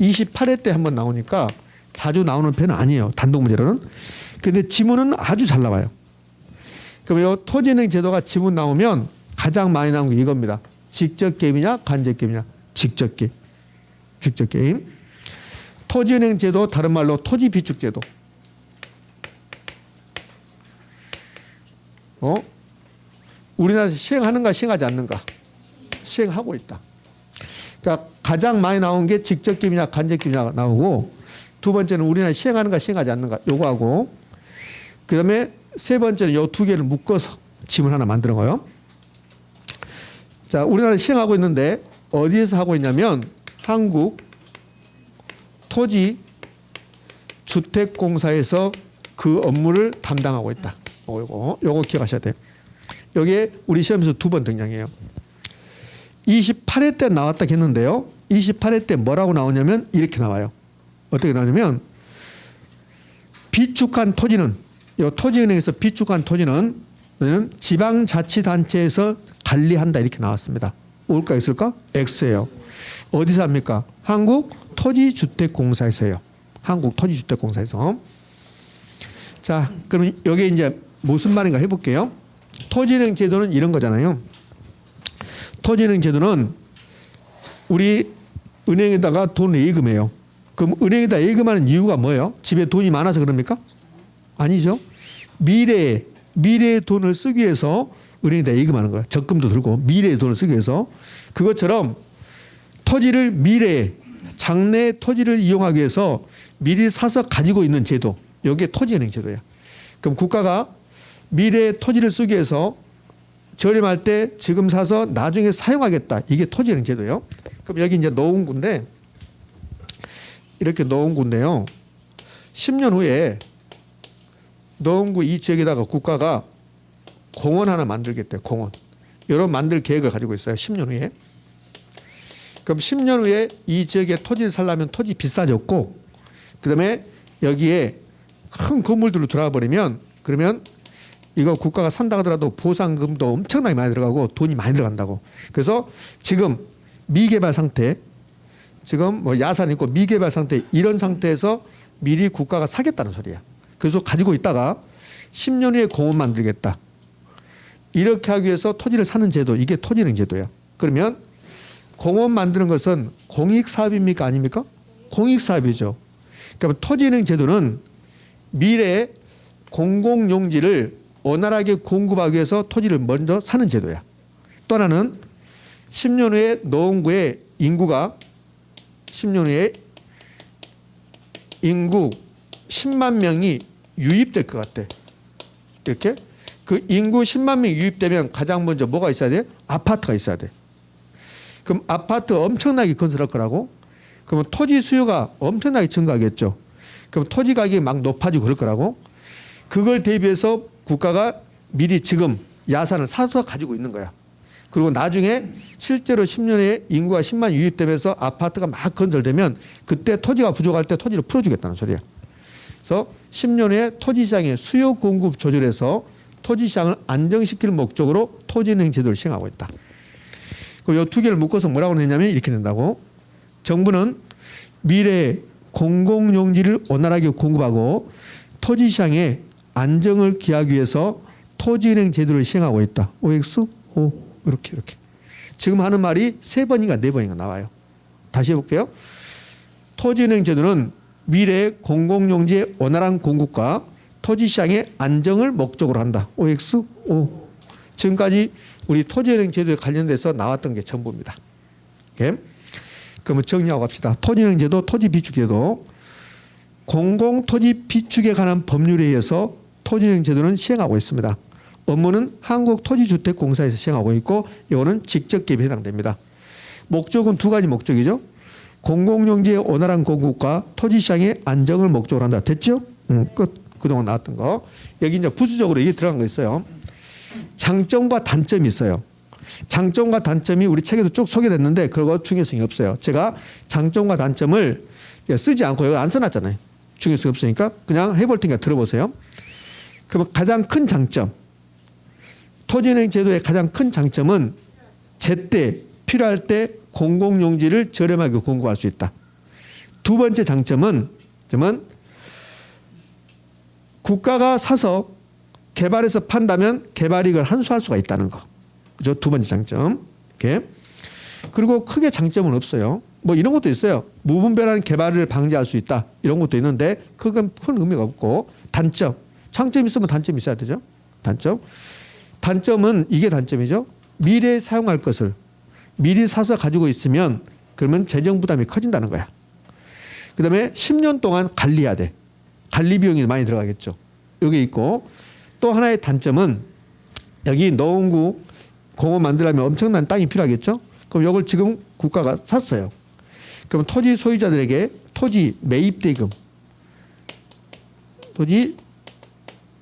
28회 때 한 번 나오니까 자주 나오는 편은 아니에요. 단독 문제로는. 근데 지문은 아주 잘 나와요. 그럼 이 토지은행 제도가 지문 나오면 가장 많이 나온 게 이겁니다. 직접 개입이냐 간접 개입이냐. 직접 개입. 직접 개입. 토지은행 제도 다른 말로 토지 비축 제도. 우리나라에서 시행하는가 시행하지 않는가. 시행하고 있다. 그러니까 가장 많이 나온 게 직접 개입이냐 간접 개입이냐 나오고 두 번째는 우리나라 시행하는가 시행하지 않는가 요거하고 그다음에 세 번째는 요 두 개를 묶어서 지문 하나 만드는 거예요. 자, 우리나라 시행하고 있는데 어디에서 하고 있냐면 한국 토지 주택공사에서 그 업무를 담당하고 있다. 요거 기억하셔야 돼요. 여기에 우리 시험에서 두 번 등장해요. 28회 때 나왔다 했는데요. 28회 때 뭐라고 나오냐면 이렇게 나와요. 어떻게 나오냐면 비축한 토지는 이 토지은행에서 비축한 토지는 지방자치단체에서 관리한다 이렇게 나왔습니다. 올까 있을까? X예요. 어디서 합니까? 한국토지주택공사에서요. 한국토지주택공사에서. 자, 그럼 여기 이제 무슨 말인가 해볼게요. 토지은행 제도는 이런 거잖아요. 토지은행 제도는 우리 은행에다가 돈을 예금해요. 그럼 은행에다 예금하는 이유가 뭐예요? 집에 돈이 많아서 그럽니까? 아니죠. 미래의 돈을 쓰기 위해서 은행에다 예금하는 거예요. 적금도 들고 미래의 돈을 쓰기 위해서. 그것처럼 토지를 미래에 장래 토지를 이용하기 위해서 미리 사서 가지고 있는 제도. 이게 토지은행 제도예요. 그럼 국가가 미래의 토지를 쓰기 위해서 저렴할 때 지금 사서 나중에 사용하겠다. 이게 토지은행 제도예요. 그럼 여기 이제 노원구인데 이렇게 노원구인데요. 10년 후에 노원구 이 지역에다가 국가가 공원 하나 만들겠대요. 공원. 이런 만들 계획을 가지고 있어요. 10년 후에. 그럼 10년 후에 이 지역에 토지를 살려면 토지 비싸졌고 그다음에 여기에 큰 건물들로 들어와 버리면 그러면 이거 국가가 산다 하더라도 보상금도 엄청나게 많이 들어가고 돈이 많이 들어간다고. 그래서 지금 미개발 상태 지금 뭐 야산 있고 미개발 상태 이런 상태에서 미리 국가가 사겠다는 소리야. 그래서 가지고 있다가 10년 후에 공원 만들겠다. 이렇게 하기 위해서 토지를 사는 제도 이게 토지은행 제도야. 그러면 공원 만드는 것은 공익사업입니까 아닙니까? 공익사업이죠. 그러니까 토지은행 제도는 미래에 공공용지를 원활하게 공급하기 위해서 토지를 먼저 사는 제도야. 또 하나는 10년 후에 노원구의 인구가 10년 후에 인구 10만 명이 유입될 것 같아. 이렇게 그 인구 10만 명이 유입되면 가장 먼저 뭐가 있어야 돼? 아파트가 있어야 돼. 그럼 아파트 엄청나게 건설할 거라고? 그러면 토지 수요가 엄청나게 증가하겠죠. 그럼 토지 가격이 막 높아지고 그럴 거라고? 그걸 대비해서 국가가 미리 지금 야산을 사서 가지고 있는 거야. 그리고 나중에 실제로 10년에 인구가 10만 유입되면서 아파트가 막 건설되면 그때 토지가 부족할 때 토지를 풀어주겠다는 소리야. 그래서 10년 후에 토지시장의 수요 공급 조절해서 토지시장을 안정시킬 목적으로 토지은행 제도를 시행하고 있다. 그리고 이 두 개를 묶어서 뭐라고 했냐면 이렇게 된다고. 정부는 미래에 공공용지를 원활하게 공급하고 토지시장에 안정을 기하기 위해서 토지은행 제도를 시행하고 있다. OX? O. 이렇게. 지금 하는 말이 세 번인가 네 번인가 나와요. 다시 해볼게요. 토지은행 제도는 미래의 공공용지의 원활한 공급과 토지시장의 안정을 목적으로 한다. OX? O. 지금까지 우리 토지은행 제도에 관련돼서 나왔던 게 전부입니다. 오케이? 그러면 정리하고 갑시다. 토지은행 제도, 토지 비축 제도. 공공토지 비축에 관한 법률에 의해서 토지은행 제도는 시행하고 있습니다. 업무는 한국토지주택공사에서 시행하고 있고 이거는 직접 기업에 해당됩니다. 목적은 두 가지 목적이죠. 공공용지의 원활한 공급과 토지시장의 안정을 목적으로 한다. 됐죠? 끝. 그동안 나왔던 거. 여기 이제 부수적으로 이게 들어간 거 있어요. 장점과 단점이 있어요. 장점과 단점이 우리 책에도 쭉 소개됐는데 그거 중요성이 없어요. 제가 장점과 단점을 쓰지 않고 여기 안 써놨잖아요. 중요성이 없으니까 그냥 해볼 테니까 들어보세요. 그럼 가장 큰 장점. 토지은행 제도의 가장 큰 장점은 제때 필요할 때 공공용지를 저렴하게 공급할 수 있다. 두 번째 장점은 국가가 사서 개발해서 판다면 개발이익을 환수할 수가 있다는 거. 그죠? 두 번째 장점. 이렇게. 그리고 크게 장점은 없어요. 뭐 이런 것도 있어요. 무분별한 개발을 방지할 수 있다. 이런 것도 있는데 그건 큰 의미가 없고 단점. 장점이 있으면 단점이 있어야 되죠. 단점. 단점은 이게 단점이죠. 미래에 사용할 것을 미리 사서 가지고 있으면 그러면 재정 부담이 커진다는 거야. 그다음에 10년 동안 관리해야 돼. 관리 비용이 많이 들어가겠죠. 여기 있고 또 하나의 단점은 여기 노원구 공원 만들려면 엄청난 땅이 필요하겠죠. 그럼 이걸 지금 국가가 샀어요. 그럼 토지 소유자들에게 토지 매입 대금, 토지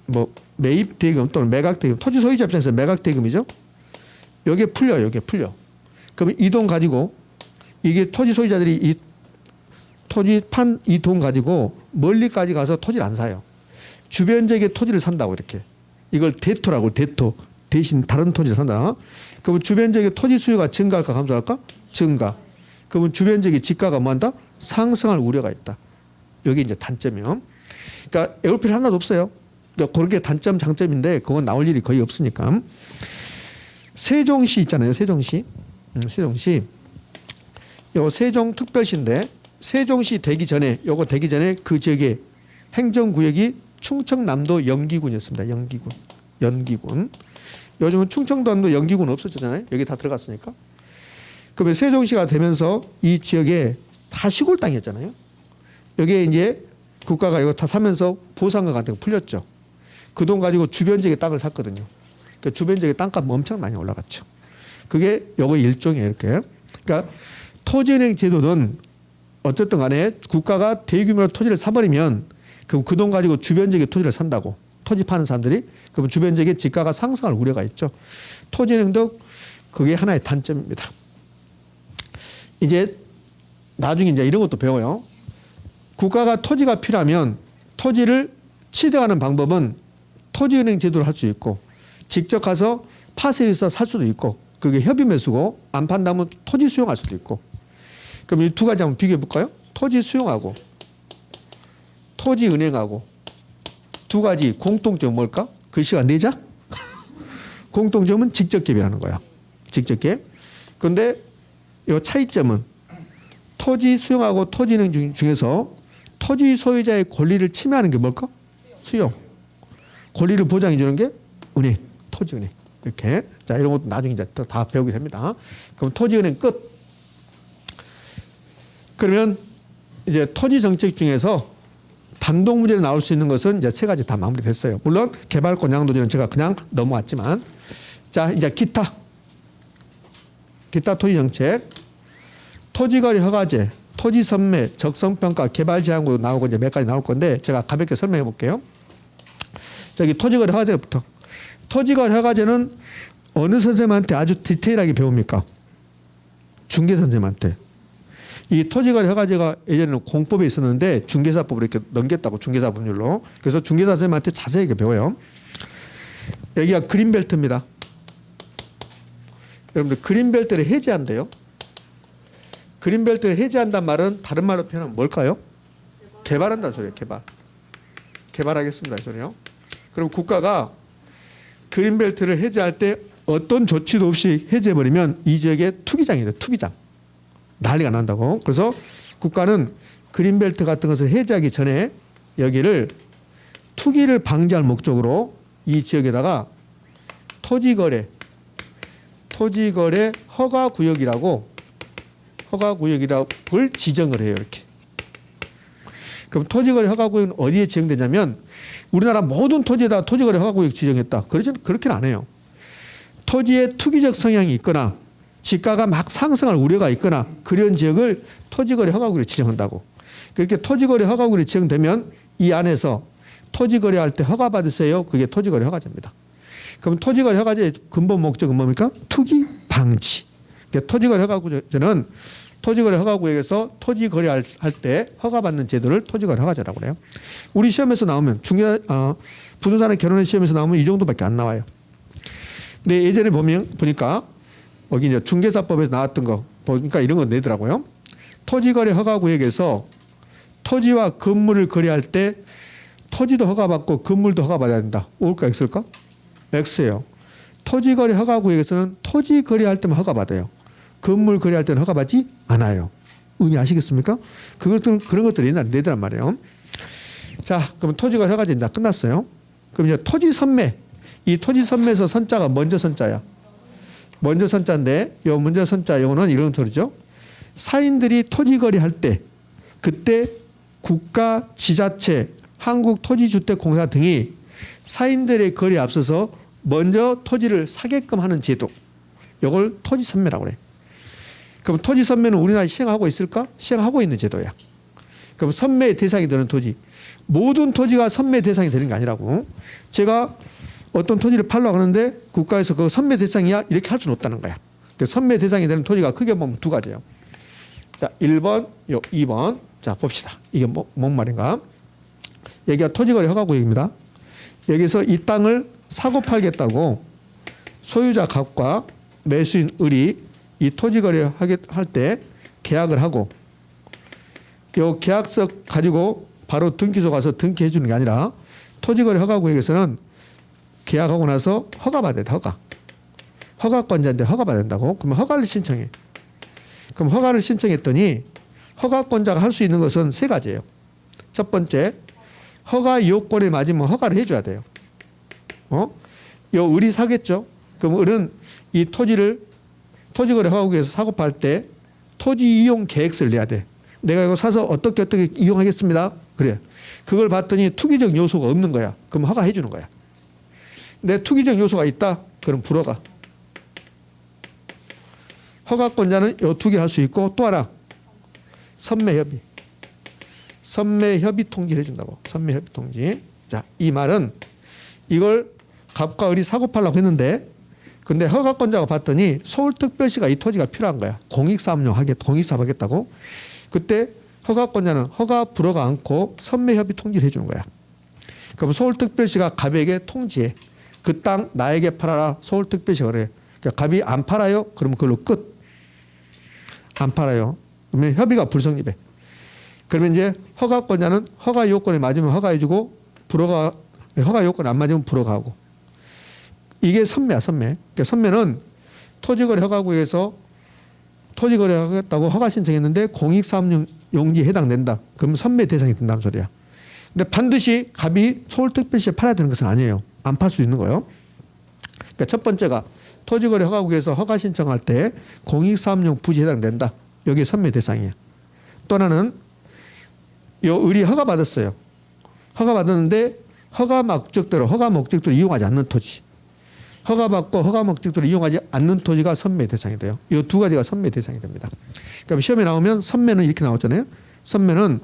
뭐 매입 대금 또는 매각 대금, 토지 소유자 입장에서 매각 대금이죠. 여기에 풀려요. 여기에 풀려. 그러면 이 돈 가지고 이게 토지 소유자들이 이 토지 판 이 돈 가지고 멀리까지 가서 토지를 안 사요. 주변 지역의 토지를 산다고 이렇게. 이걸 대토라고 대토. 대신 다른 토지를 산다. 그러면 주변 지역의 토지 수요가 증가할까 감소할까? 증가. 그러면 주변 지역의 지가가 뭐한다? 상승할 우려가 있다. 여기 이제 단점이요. 그러니까 에어필 하나도 없어요. 그러니까 그렇게 단점 장점인데 그건 나올 일이 거의 없으니까. 세종시 있잖아요. 세종시. 세종시. 요 세종특별시인데 세종시 되기 전에 요거 되기 전에 그 지역의 행정구역이 충청남도 연기군이었습니다. 연기군. 요즘은 충청남도 연기군 없어졌잖아요. 여기 다 들어갔으니까. 그러면 세종시가 되면서 이 지역에 다 시골 땅이었잖아요. 여기에 이제 국가가 이거 다 사면서 보상과 같은 거 풀렸죠. 그 돈 가지고 주변 지역의 땅을 샀거든요. 그러니까 주변 지역의 땅값 엄청 많이 올라갔죠. 그게 요거 일종이에요. 이렇게. 그러니까 토지은행 제도는 어쨌든 간에 국가가 대규모로 토지를 사버리면 그럼 그 돈 가지고 주변 지역의 토지를 산다고. 토지 파는 사람들이 그러면 주변 지역의 지가가 상승할 우려가 있죠. 토지은행도 그게 하나의 단점입니다. 이제 나중에 이제 이런 것도 배워요. 국가가 토지가 필요하면 토지를 취득하는 방법은 토지은행 제도를 할 수 있고 직접 가서 파생해서 살 수도 있고 그게 협의 매수고 안 판다면 토지 수용할 수도 있고. 그럼 이 두 가지 한번 비교해 볼까요? 토지 수용하고 토지은행하고 두 가지 공통점은 뭘까? 글씨가 네 자? 공통점은 직접 개입이라는 거야. 직접 개입. 그런데 이 차이점은 토지 수용하고 토지은행 중에서 토지 소유자의 권리를 침해하는 게 뭘까? 수용. 권리를 보장해 주는 게 은행, 토지은행. 이렇게. 자, 이런 것도 나중에 이제 다 배우게 됩니다. 그럼 토지은행 끝. 그러면 이제 토지 정책 중에서 단독 문제로 나올 수 있는 것은 이제 세 가지 다 마무리됐어요. 물론 개발권 양도제는 제가 그냥 넘어왔지만. 자, 이제 기타 토지 정책. 토지거래 허가제, 토지 선매, 적성평가, 개발 제한구도 나오고 이제 몇 가지 나올 건데 제가 가볍게 설명해 볼게요. 저기 토지거래 허가제부터. 토지거래 허가제는 어느 선생님한테 아주 디테일하게 배웁니까? 중개 선생님한테. 이 토지거래 허가제가 예전에는 공법에 있었는데 중개사법으로 이렇게 넘겼다고 중개사 법률로. 그래서 중개사 선생님한테 자세하게 배워요. 여기가 그린벨트입니다. 여러분들 그린벨트를 해제한대요. 그린벨트를 해제한다는 말은 다른 말로 표현하면 뭘까요? 개발한다는 소리예요. 개발하겠습니다. 이 소리요. 그럼 국가가 그린벨트를 해제할 때 어떤 조치도 없이 해제해버리면 이 지역에 투기장이 돼요. 투기장. 난리가 난다고. 그래서 국가는 그린벨트 같은 것을 해제하기 전에 여기를 투기를 방지할 목적으로 이 지역에다가 토지거래 허가구역이라고 를 지정을 해요. 이렇게. 그럼 토지거래 허가구역은 어디에 지정되냐면 우리나라 모든 토지에다 토지거래 허가구역 지정했다. 그렇게는 안 해요. 토지에 투기적 성향이 있거나 지가가 막 상승할 우려가 있거나 그런 지역을 토지거래 허가구역으로 지정한다고. 그렇게 토지거래 허가구역이 지정되면 이 안에서 토지거래할 때 허가받으세요. 그게 토지거래 허가제입니다. 그럼 토지거래 허가제의 근본 목적은 뭡니까? 투기 방지. 그러니까 토지거래 허가구제는 토지거래 허가구역에서 토지거래할 때 허가받는 제도를 토지거래 허가제라고 그래요. 우리 시험에서 나오면 부동산의 결혼의 시험에서 나오면 이 정도밖에 안 나와요. 근데 예전에 보니까 여기 이제 중개사법에서 나왔던 거 보니까 이런 거 내더라고요. 토지거래 허가구역에서 토지와 건물을 거래할 때 토지도 허가받고 건물도 허가받아야 된다. O일까 X일까? X예요. 토지거래 허가구역에서는 토지 거래할 때만 허가받아요. 건물 거래할 때는 허가받지 않아요. 의미 아시겠습니까? 그런 것들이 옛날에 내더란 말이에요. 자, 그럼 토지거래 허가제 이제 끝났어요. 그럼 이제 토지 선매. 이 토지 선매에서 선자가 먼저 선자야. 먼저 선자인데 요 먼저 선자 요거는 이런 소리죠. 사인들이 토지 거래할 때 그때 국가, 지자체, 한국토지주택공사 등이 사인들의 거래에 앞서서 먼저 토지를 사게끔 하는 제도. 이걸 토지 선매라고 그래. 그럼 토지 선매는 우리나라에 시행하고 있을까? 시행하고 있는 제도야. 그럼 선매의 대상이 되는 토지. 모든 토지가 선매 대상이 되는 게 아니라고. 제가 어떤 토지를 팔려고 하는데 국가에서 그 선매 대상이야? 이렇게 할 수는 없다는 거야. 선매 대상이 되는 토지가 크게 보면 두 가지예요. 자, 1번, 2번. 자, 봅시다. 이게 뭔 말인가? 여기가 토지거래 허가구역입니다. 여기서 이 땅을 사고 팔겠다고 소유자 갑과 매수인 을이 이 토지거래 할 때 계약을 하고 이 계약서 가지고 바로 등기소 가서 등기해 주는 게 아니라 토지거래 허가구역에서는 계약하고 나서 허가받아야 돼. 허가권자인데 허가받아야 된다고. 그러면 허가를 신청해. 그럼 허가를 신청했더니 허가권자가 할 수 있는 것은 세 가지예요. 첫 번째, 허가 요건에 맞으면 허가를 해줘야 돼요. 요 을이 사겠죠. 그럼 을은 이 토지거래 허가구역에서 사고 팔 때 토지 이용 계획서를 내야 돼. 내가 이거 사서 어떻게 이용하겠습니다. 그래. 그걸 봤더니 투기적 요소가 없는 거야. 그럼 허가해 주는 거야. 내 투기적 요소가 있다. 그럼 불허가. 허가권자는 요 두 개 할 수 있고 또 하나 선매협의. 선매협의 통지를 해준다고. 선매협의 통지. 자, 이 말은 이걸 갑과 을이 사고 팔라고 했는데 근데 허가권자가 봤더니 서울특별시가 이 토지가 필요한 거야. 공익사업 하겠다고. 그때 허가권자는 허가 불허가 않고 선매협의 통지를 해주는 거야. 그럼 서울특별시가 갑에게 통지해. 그 땅 나에게 팔아라. 서울특별시가 그래. 그러니까 갑이 안 팔아요. 그러면 그걸로 끝. 안 팔아요. 그러면 협의가 불성립해. 그러면 이제 허가권자는 허가 요건에 맞으면 허가해주고 허가 요건 안 맞으면 불허가하고. 이게 선매야, 선매. 그러니까 선매는 토지거래 허가구역에서 토지거래 하겠다고 허가 신청했는데 공익사업용지에 해당된다. 그러면 선매 대상이 된다는 소리야. 근데 반드시 갑이 서울특별시에 팔아야 되는 것은 아니에요. 안 팔 수 있는 거예요. 그러니까 첫 번째가 토지거래 허가구역에서 허가 신청할 때 공익사업용 부지에 해당된다. 여기 선매 대상이에요. 또 하나는 요 을이 허가받았어요. 허가받았는데 허가 목적대로 이용하지 않는 토지. 허가받고 허가 목적대로 이용하지 않는 토지가 선매 대상이 돼요. 이 두 가지가 선매 대상이 됩니다. 그럼 시험에 나오면 선매는 이렇게 나오잖아요. 선매는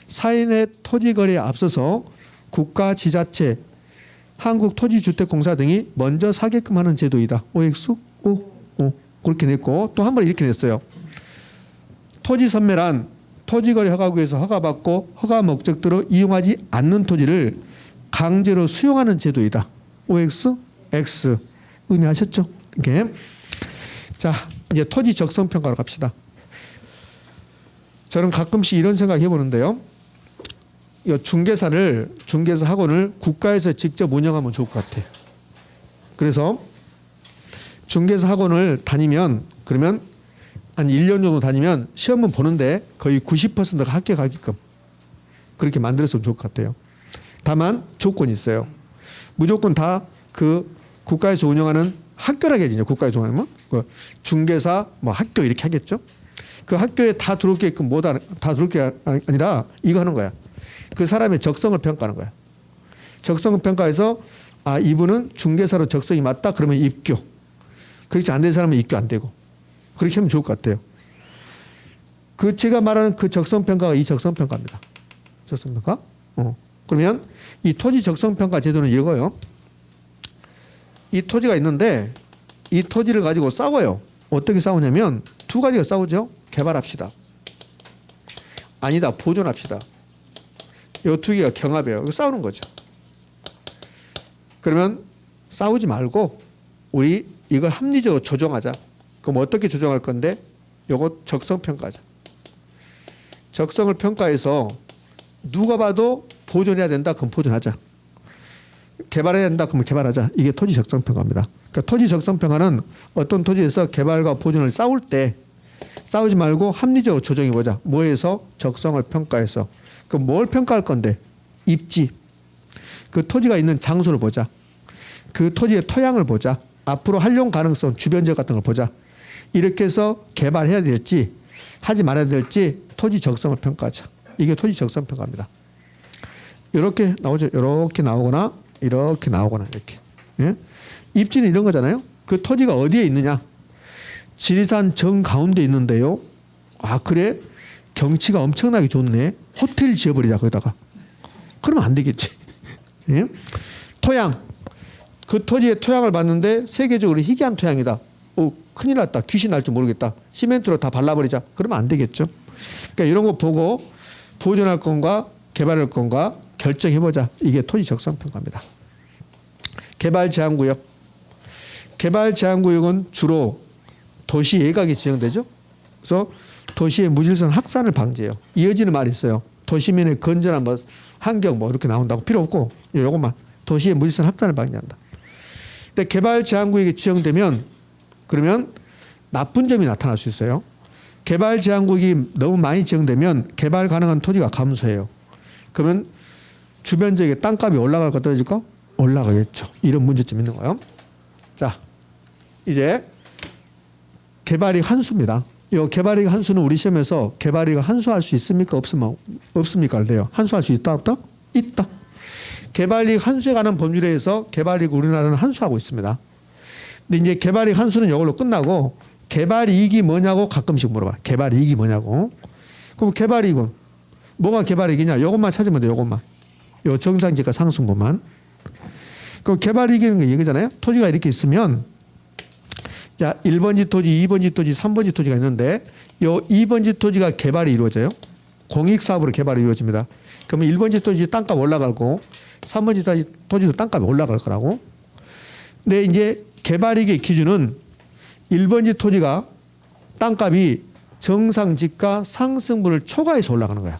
사인의 토지거래에 앞서서 국가, 지자체, 한국토지주택공사 등이 먼저 사게끔 하는 제도이다. OX? O. 그렇게 냈고 또 한 번 이렇게 냈어요. 토지선매란 토지거래 허가구역에서 허가받고 허가 목적대로 이용하지 않는 토지를 강제로 수용하는 제도이다. OX? X. 의미하셨죠? 이렇게. 자, 이제 토지 적성평가로 갑시다. 저는 가끔씩 이런 생각 해보는데요. 이 중개사 학원을 국가에서 직접 운영하면 좋을 것 같아요. 그래서 중개사 학원을 다니면 그러면 한 1년 정도 다니면 시험은 보는데 거의 90%가 합격하게끔 그렇게 만들었으면 좋을 것 같아요. 다만 조건이 있어요. 무조건 다 그 국가에서 운영하는 학교라게 되죠. 국가에서 운영하면 중개사 학교 이렇게 하겠죠. 그 학교에 다 들어올 게끔 다 들어올 게 아니라 이거 하는 거야. 그 사람의 적성을 평가하는 거야. 적성을 평가해서 아 이분은 중개사로 적성이 맞다 그러면 입교. 그렇지 안 된 사람은 입교 안 되고. 그렇게 하면 좋을 것 같아요. 그 제가 말하는 그 적성 평가가 이 적성 평가입니다. 적성 평가? 그러면 이 토지 적성 평가 제도는 이거예요. 이 토지가 있는데 이 토지를 가지고 싸워요. 어떻게 싸우냐면 두 가지가 싸우죠. 개발합시다. 아니다. 보존합시다. 이 두 개가 경합이에요. 싸우는 거죠. 그러면 싸우지 말고 우리 이걸 합리적으로 조정하자. 그럼 어떻게 조정할 건데? 요거 적성 평가하자. 적성을 평가해서 누가 봐도 보존해야 된다. 그럼 보존하자. 개발해야 된다. 그러면 개발하자. 이게 토지 적성 평가입니다. 그러니까 토지 적성 평가는 어떤 토지에서 개발과 보존을 싸울 때 싸우지 말고 합리적으로 조정해 보자. 뭐해서? 적성을 평가해서. 그럼 뭘 평가할 건데? 입지. 그 토지가 있는 장소를 보자. 그 토지의 토양을 보자. 앞으로 활용 가능성, 주변적 같은 걸 보자. 이렇게 해서 개발해야 될지 하지 말아야 될지 토지 적성을 평가하자. 이게 토지 적성 평가입니다. 이렇게 나오죠. 이렇게 나오거나 이렇게 나오거나 이렇게. 예? 입지는 이런 거잖아요. 그 토지가 어디에 있느냐. 지리산 정 가운데 있는데요. 아 그래? 경치가 엄청나게 좋네. 호텔 지어버리자 거기다가. 그러면 안 되겠지. 예? 토양. 그 토지의 토양을 봤는데 세계적으로 희귀한 토양이다. 큰일 났다. 귀신 날 줄 모르겠다. 시멘트로 다 발라버리자. 그러면 안 되겠죠. 그러니까 이런 거 보고 보존할 건가 개발할 건가 결정해보자. 이게 토지 적성 평가입니다. 개발 제한구역. 개발 제한구역은 주로 도시 예각이 지정되죠. 그래서 도시의 무질서한 확산을 방지해요. 이어지는 말이 있어요. 도시민의 건전한 뭐 환경 뭐 이렇게 나온다고 필요 없고 요것만 도시의 무질서한 확산을 방지한다. 근데 개발 제한구역이 지정되면 그러면 나쁜 점이 나타날 수 있어요. 개발 제한구역이 너무 많이 지정되면 개발 가능한 토지가 감소해요. 그러면 주변 지역의 땅값이 올라갈까 떨어질까? 올라가겠죠. 이런 문제점이 있는 거예요. 자, 이제 개발이익 환수입니다. 이 개발이익 환수는 우리 시험에서 개발이익을 환수할 수 있습니까? 없습니까? 그래요. 환수할 수 있다? 없다? 있다. 개발이익 환수에 관한 법률에 의해서 개발이익 우리나라는 환수하고 있습니다. 근데 이제 개발이익 환수는 이걸로 끝나고 개발이익이 뭐냐고 가끔씩 물어봐. 개발이익이 뭐냐고. 그럼 개발이익은 뭐가 개발이익이냐? 이것만 찾으면 돼. 이것만. 요 정상지가 상승분만. 그럼 개발이익이라는 게 이거잖아요. 토지가 이렇게 있으면 자 1번지 토지, 2번지 토지, 3번지 토지가 있는데 요 2번지 토지가 개발이 이루어져요. 공익사업으로 개발이 이루어집니다. 그러면 1번지 토지 땅값 올라가고 3번지 토지도 땅값이 올라갈 거라고. 근데 이제 개발이익의 기준은 1번지 토지가 땅값이 정상지가 상승분을 초과해서 올라가는 거야.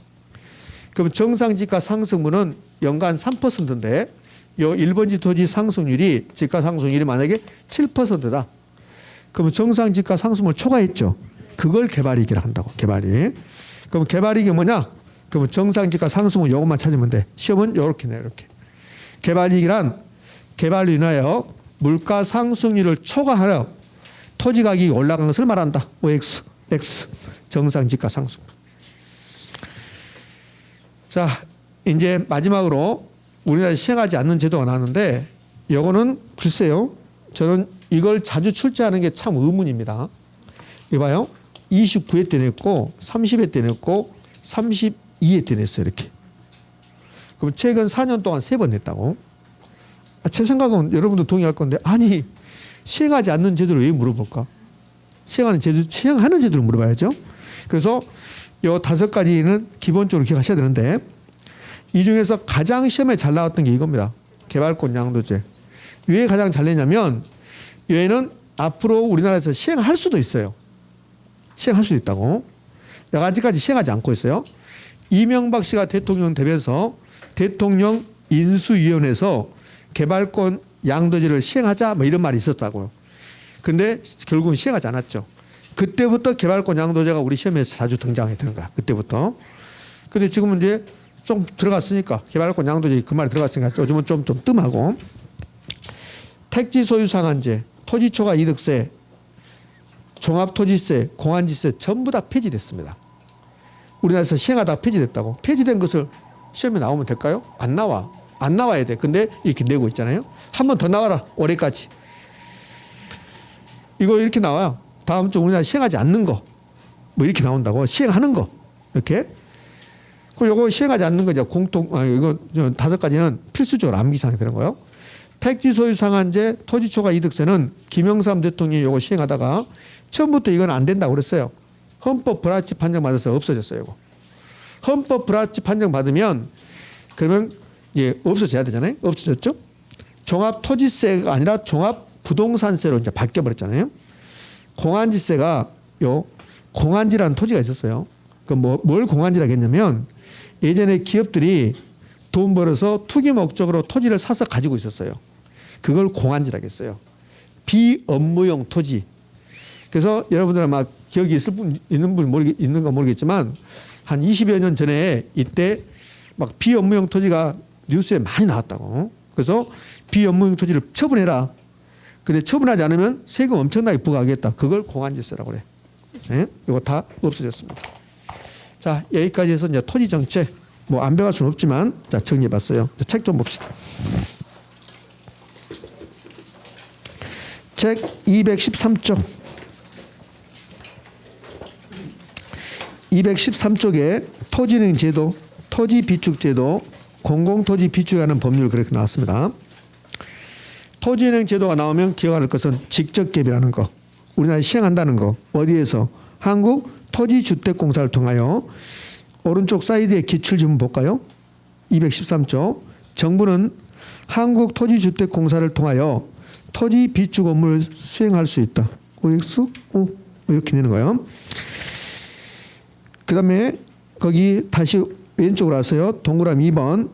그럼 정상지가 상승분은 연간 3%인데 요 1번지 토지 상승률이 지가 상승률이 만약에 7%다. 그러면 정상지가 상승분을 초과했죠. 그걸 개발이익이라 한다고. 개발이익. 그럼 개발이익이 뭐냐? 그러면 정상지가 상승분 요것만 찾으면 돼. 시험은 요렇게 내 이렇게. 개발이익이란 개발로 인하여 물가 상승률을 초과하여 토지 가격이 올라간 것을 말한다. OX, X, 정상지가 상승. 자, 이제 마지막으로 우리나라에 시행하지 않는 제도가 나왔는데 요거는 글쎄요. 저는 이걸 자주 출제하는 게 참 의문입니다. 이봐요. 29회 때 냈고 30회 때 냈고 32회 때 냈어요. 이렇게. 그럼 최근 4년 동안 3번 냈다고. 제 생각은 여러분도 동의할 건데 아니 시행하지 않는 제도를 왜 물어볼까? 시행하는 제도를 물어봐야죠. 그래서 요 5가지는 기본적으로 기억하셔야 되는데 이 중에서 가장 시험에 잘 나왔던 게 이겁니다. 개발권 양도제. 왜 가장 잘 냈냐면 얘는 앞으로 우리나라에서 시행할 수도 있어요. 시행할 수도 있다고. 아직까지 시행하지 않고 있어요. 이명박 씨가 대통령 되면서 대통령 인수위원회에서 개발권 양도제를 시행하자 뭐 이런 말이 있었다고요. 근데 결국은 시행하지 않았죠. 그때부터 개발권 양도제가 우리 시험에서 자주 등장했던 거야. 그때부터. 근데 지금은 이제 좀 들어갔으니까 개발권 양도제 그 말이 들어갔으니까 요즘은 좀 뜸하고 택지 소유 상한제, 토지 초과 이득세, 종합토지세, 공한지세 전부 다 폐지됐습니다. 우리나라에서 시행하다가 폐지됐다고. 폐지된 것을 시험에 나오면 될까요? 안 나와. 안 나와야 돼. 근데 이렇게 내고 있잖아요. 한 번 더 나와라. 올해까지. 이거 이렇게 나와요. 다음 주 우리나라 시행하지 않는 거. 뭐 이렇게 나온다고. 시행하는 거. 이렇게. 그 요거 시행하지 않는 거 이제 이거 5가지는 필수적으로 암기사항이 되는 거예요. 택지 소유 상한제, 토지 초과 이득세는 김영삼 대통령이 요거 시행하다가 처음부터 이건 안 된다고 그랬어요. 헌법 불합치 판정 받아서 없어졌어요. 이거. 헌법 불합치 판정 받으면 그러면 이제 없어져야 되잖아요. 없어졌죠? 종합 토지세가 아니라 종합 부동산세로 이제 바뀌어 버렸잖아요. 공안지세가 공안지라는 토지가 있었어요. 그 뭘 공안지라고 했냐면 예전에 기업들이 돈 벌어서 투기 목적으로 토지를 사서 가지고 있었어요. 그걸 공안지라고 했어요. 비업무용 토지. 그래서 여러분들 아마 기억이 있는가 모르겠지만 한 20여 년 전에 이때 막 비업무용 토지가 뉴스에 많이 나왔다고. 그래서 비업무용 토지를 처분해라. 근데 처분하지 않으면 세금 엄청나게 부과하겠다. 그걸 공안지세라고 그래. 네? 이거 다 없어졌습니다. 자, 여기까지 해서 이제 토지 정책 뭐 안 배울 수는 없지만 자, 정리해 봤어요. 책 좀 봅시다. 책 213쪽. 213쪽에 토지는 제도, 토지 비축 제도, 공공토지 비축하는 법률 그렇게 나왔습니다. 토지은행 제도가 나오면 기억할 것은 직접개입이라는 거. 우리나라에 시행한다는 거. 어디에서? 한국토지주택공사를 통하여. 오른쪽 사이드에 기출지문 볼까요? 213조. 정부는 한국토지주택공사를 통하여 토지 비축 업무를 수행할 수 있다. OX? O? 이렇게 되는 거예요. 그 다음에 거기 다시 왼쪽으로 와서요. 동그라미 2번.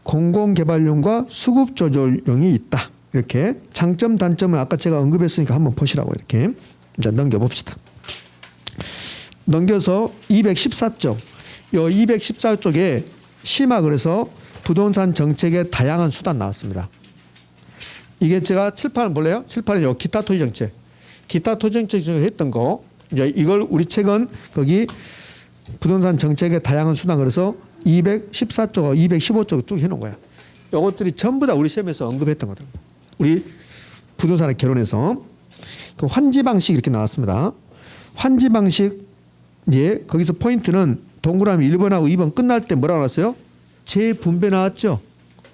공공개발용과 수급조절용이 있다. 이렇게 장점 단점을 아까 제가 언급했으니까 한번 보시라고 이렇게 이제 넘겨봅시다. 넘겨서 214쪽. 요 214쪽에 심화 그래서 부동산 정책의 다양한 수단 나왔습니다. 이게 제가 칠판을 볼래요? 칠판에 요 기타 토지 정책. 기타 토지 정책 중에 했던 거. 이제 이걸 우리 책은 거기 부동산 정책의 다양한 수단 그래서 214쪽, 215쪽 쭉 해놓은 거야. 요것들이 전부 다 우리 시험에서 언급했던 거들. 우리 부동산의 결혼에서 그 환지 방식 이렇게 나왔습니다. 환지 방식 예 거기서 포인트는 동그라미 1번하고 2번 끝날 때 뭐라고 나왔어요? 재분배 나왔죠.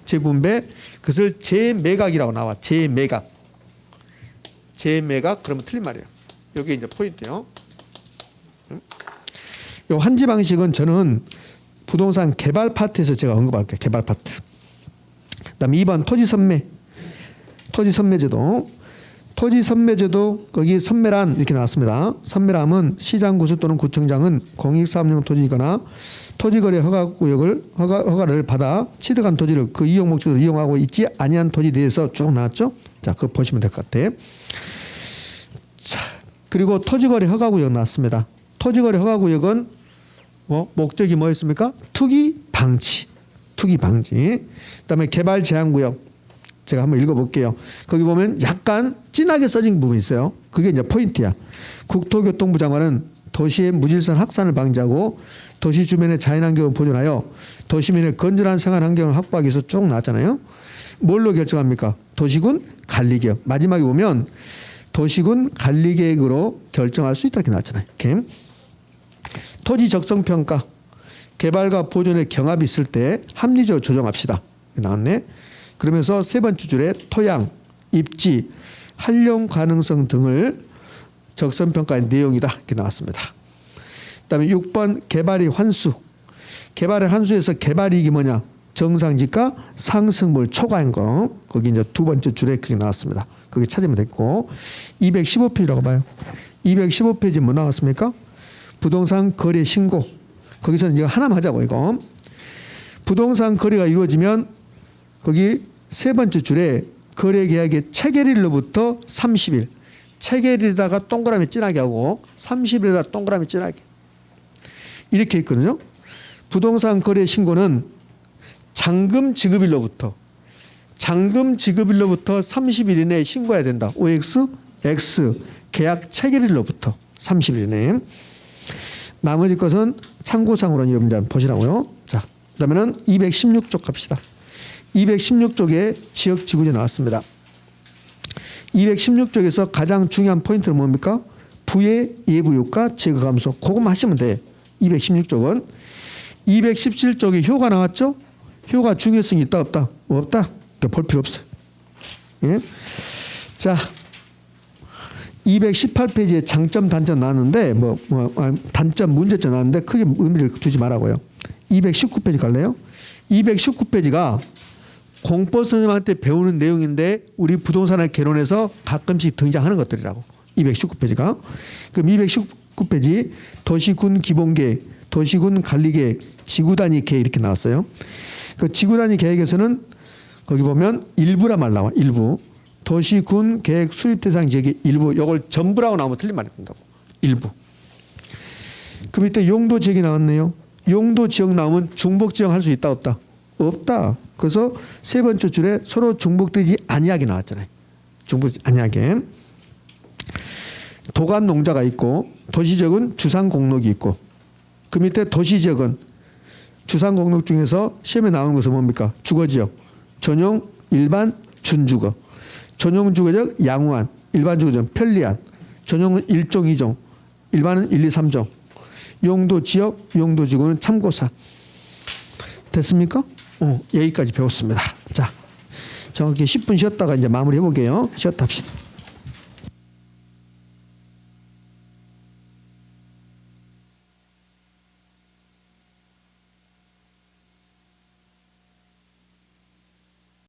재분배 그것을 재매각이라고 나와. 재매각. 재매각 그러면 틀린 말이에요. 여기 이제 포인트요. 이 환지 방식은 저는 부동산 개발 파트에서 제가 언급할게요. 개발 파트. 그다음에 2번 토지 선매. 토지 선매제도. 토지 선매제도 거기 선매란 이렇게 나왔습니다. 선매람은 시장 구수 또는 구청장은 공익사업용 토지이거나 토지거래 허가를 받아 취득한 토지를 그 이용 목적으로 이용하고 있지 아니한 토지에 대해서 쭉 나왔죠. 자, 그거 보시면 될 것 같아요. 자, 그리고 토지거래 허가구역 나왔습니다. 토지거래 허가구역은 목적이 뭐였습니까? 투기 방지. 투기 방지. 그다음에 개발 제한구역. 제가 한번 읽어볼게요. 거기 보면 약간 진하게 써진 부분이 있어요. 그게 이제 포인트야. 국토교통부 장관은 도시의 무질서한 확산을 방지하고 도시 주변의 자연환경을 보존하여 도시민의 건전한 생활 환경을 확보하기 위해서 쭉 나왔잖아요. 뭘로 결정합니까? 도시군 관리계획. 마지막에 보면 도시군 관리계획으로 결정할 수 있다 이렇게 나왔잖아요. 이렇게. 토지 적성평가. 개발과 보존의 경합이 있을 때 합리적으로 조정합시다. 나왔네. 그러면서 세 번째 줄에 토양, 입지, 활용 가능성 등을 적성평가의 내용이다. 이렇게 나왔습니다. 그다음에 6번 개발이 환수. 개발의 환수에서 개발이익이 뭐냐? 정상지가 상승물 초과한 거. 거기 이제 두 번째 줄에 그게 나왔습니다. 거기 찾으면 됐고 215페이지라고 봐요. 215페이지 뭐 나왔습니까? 부동산 거래 신고. 거기서는 이거 하나만 하자고 이거. 부동산 거래가 이루어지면 거기 세 번째 줄에 거래계약의 체결일로부터 30일. 체결일에다가 동그라미 진하게 하고 30일에다 동그라미 진하게. 이렇게 있거든요. 부동산 거래 신고는 잔금 지급일로부터 30일 이내에 신고해야 된다. OX, X 계약 체결일로부터 30일 이내에. 나머지 것은 참고상으로 여러분 보시라고요. 자, 그다음에는 216쪽 갑시다. 216쪽에 지역지구제 나왔습니다. 216쪽에서 가장 중요한 포인트는 뭡니까? 부의 예부효과 제거 감소. 그것만 하시면 돼. 216쪽은. 217쪽에 효가 나왔죠? 효가 중요성이 있다 없다? 없다. 그러니까 볼 필요 없어요. 예? 자, 218페이지에 장점 단점 나왔는데 단점 문제점 나왔는데 크게 의미를 두지 말라고요. 219페이지 갈래요? 219페이지가 공법 선생님한테 배우는 내용인데 우리 부동산의 개론에서 가끔씩 등장하는 것들이라고. 219페이지가. 그럼 219페이지 도시군 기본계획, 도시군 관리계획, 지구단위 계획 이렇게 나왔어요. 그 지구단위 계획에서는 거기 보면 일부란 말 나와. 일부. 도시군 계획 수립 대상 지역의 일부. 이걸 전부라고 나오면 틀린 말이 된다고. 일부. 그 밑에 용도 지역이 나왔네요. 용도 지역 나오면 중복 지역 할 수 있다 없다? 없다. 그래서 세 번째 줄에 서로 중복되지 아니하게 나왔잖아요. 중복되지 아니하게. 도간 농자가 있고 도시지역은 주상 공록이 있고 그 밑에 도시지역은 주상 공록 중에서 시험에 나오는 것은 뭡니까? 주거지역, 전용, 일반, 준주거. 전용 주거지역 양호한, 일반 주거지역 편리한, 전용은 1종, 2종, 일반은 1, 2, 3종. 용도 지역, 용도 지구는 참고사. 됐습니까? 여기까지 배웠습니다. 자, 정확히 10분 쉬었다가 이제 마무리 해볼게요. 쉬었다 합시다.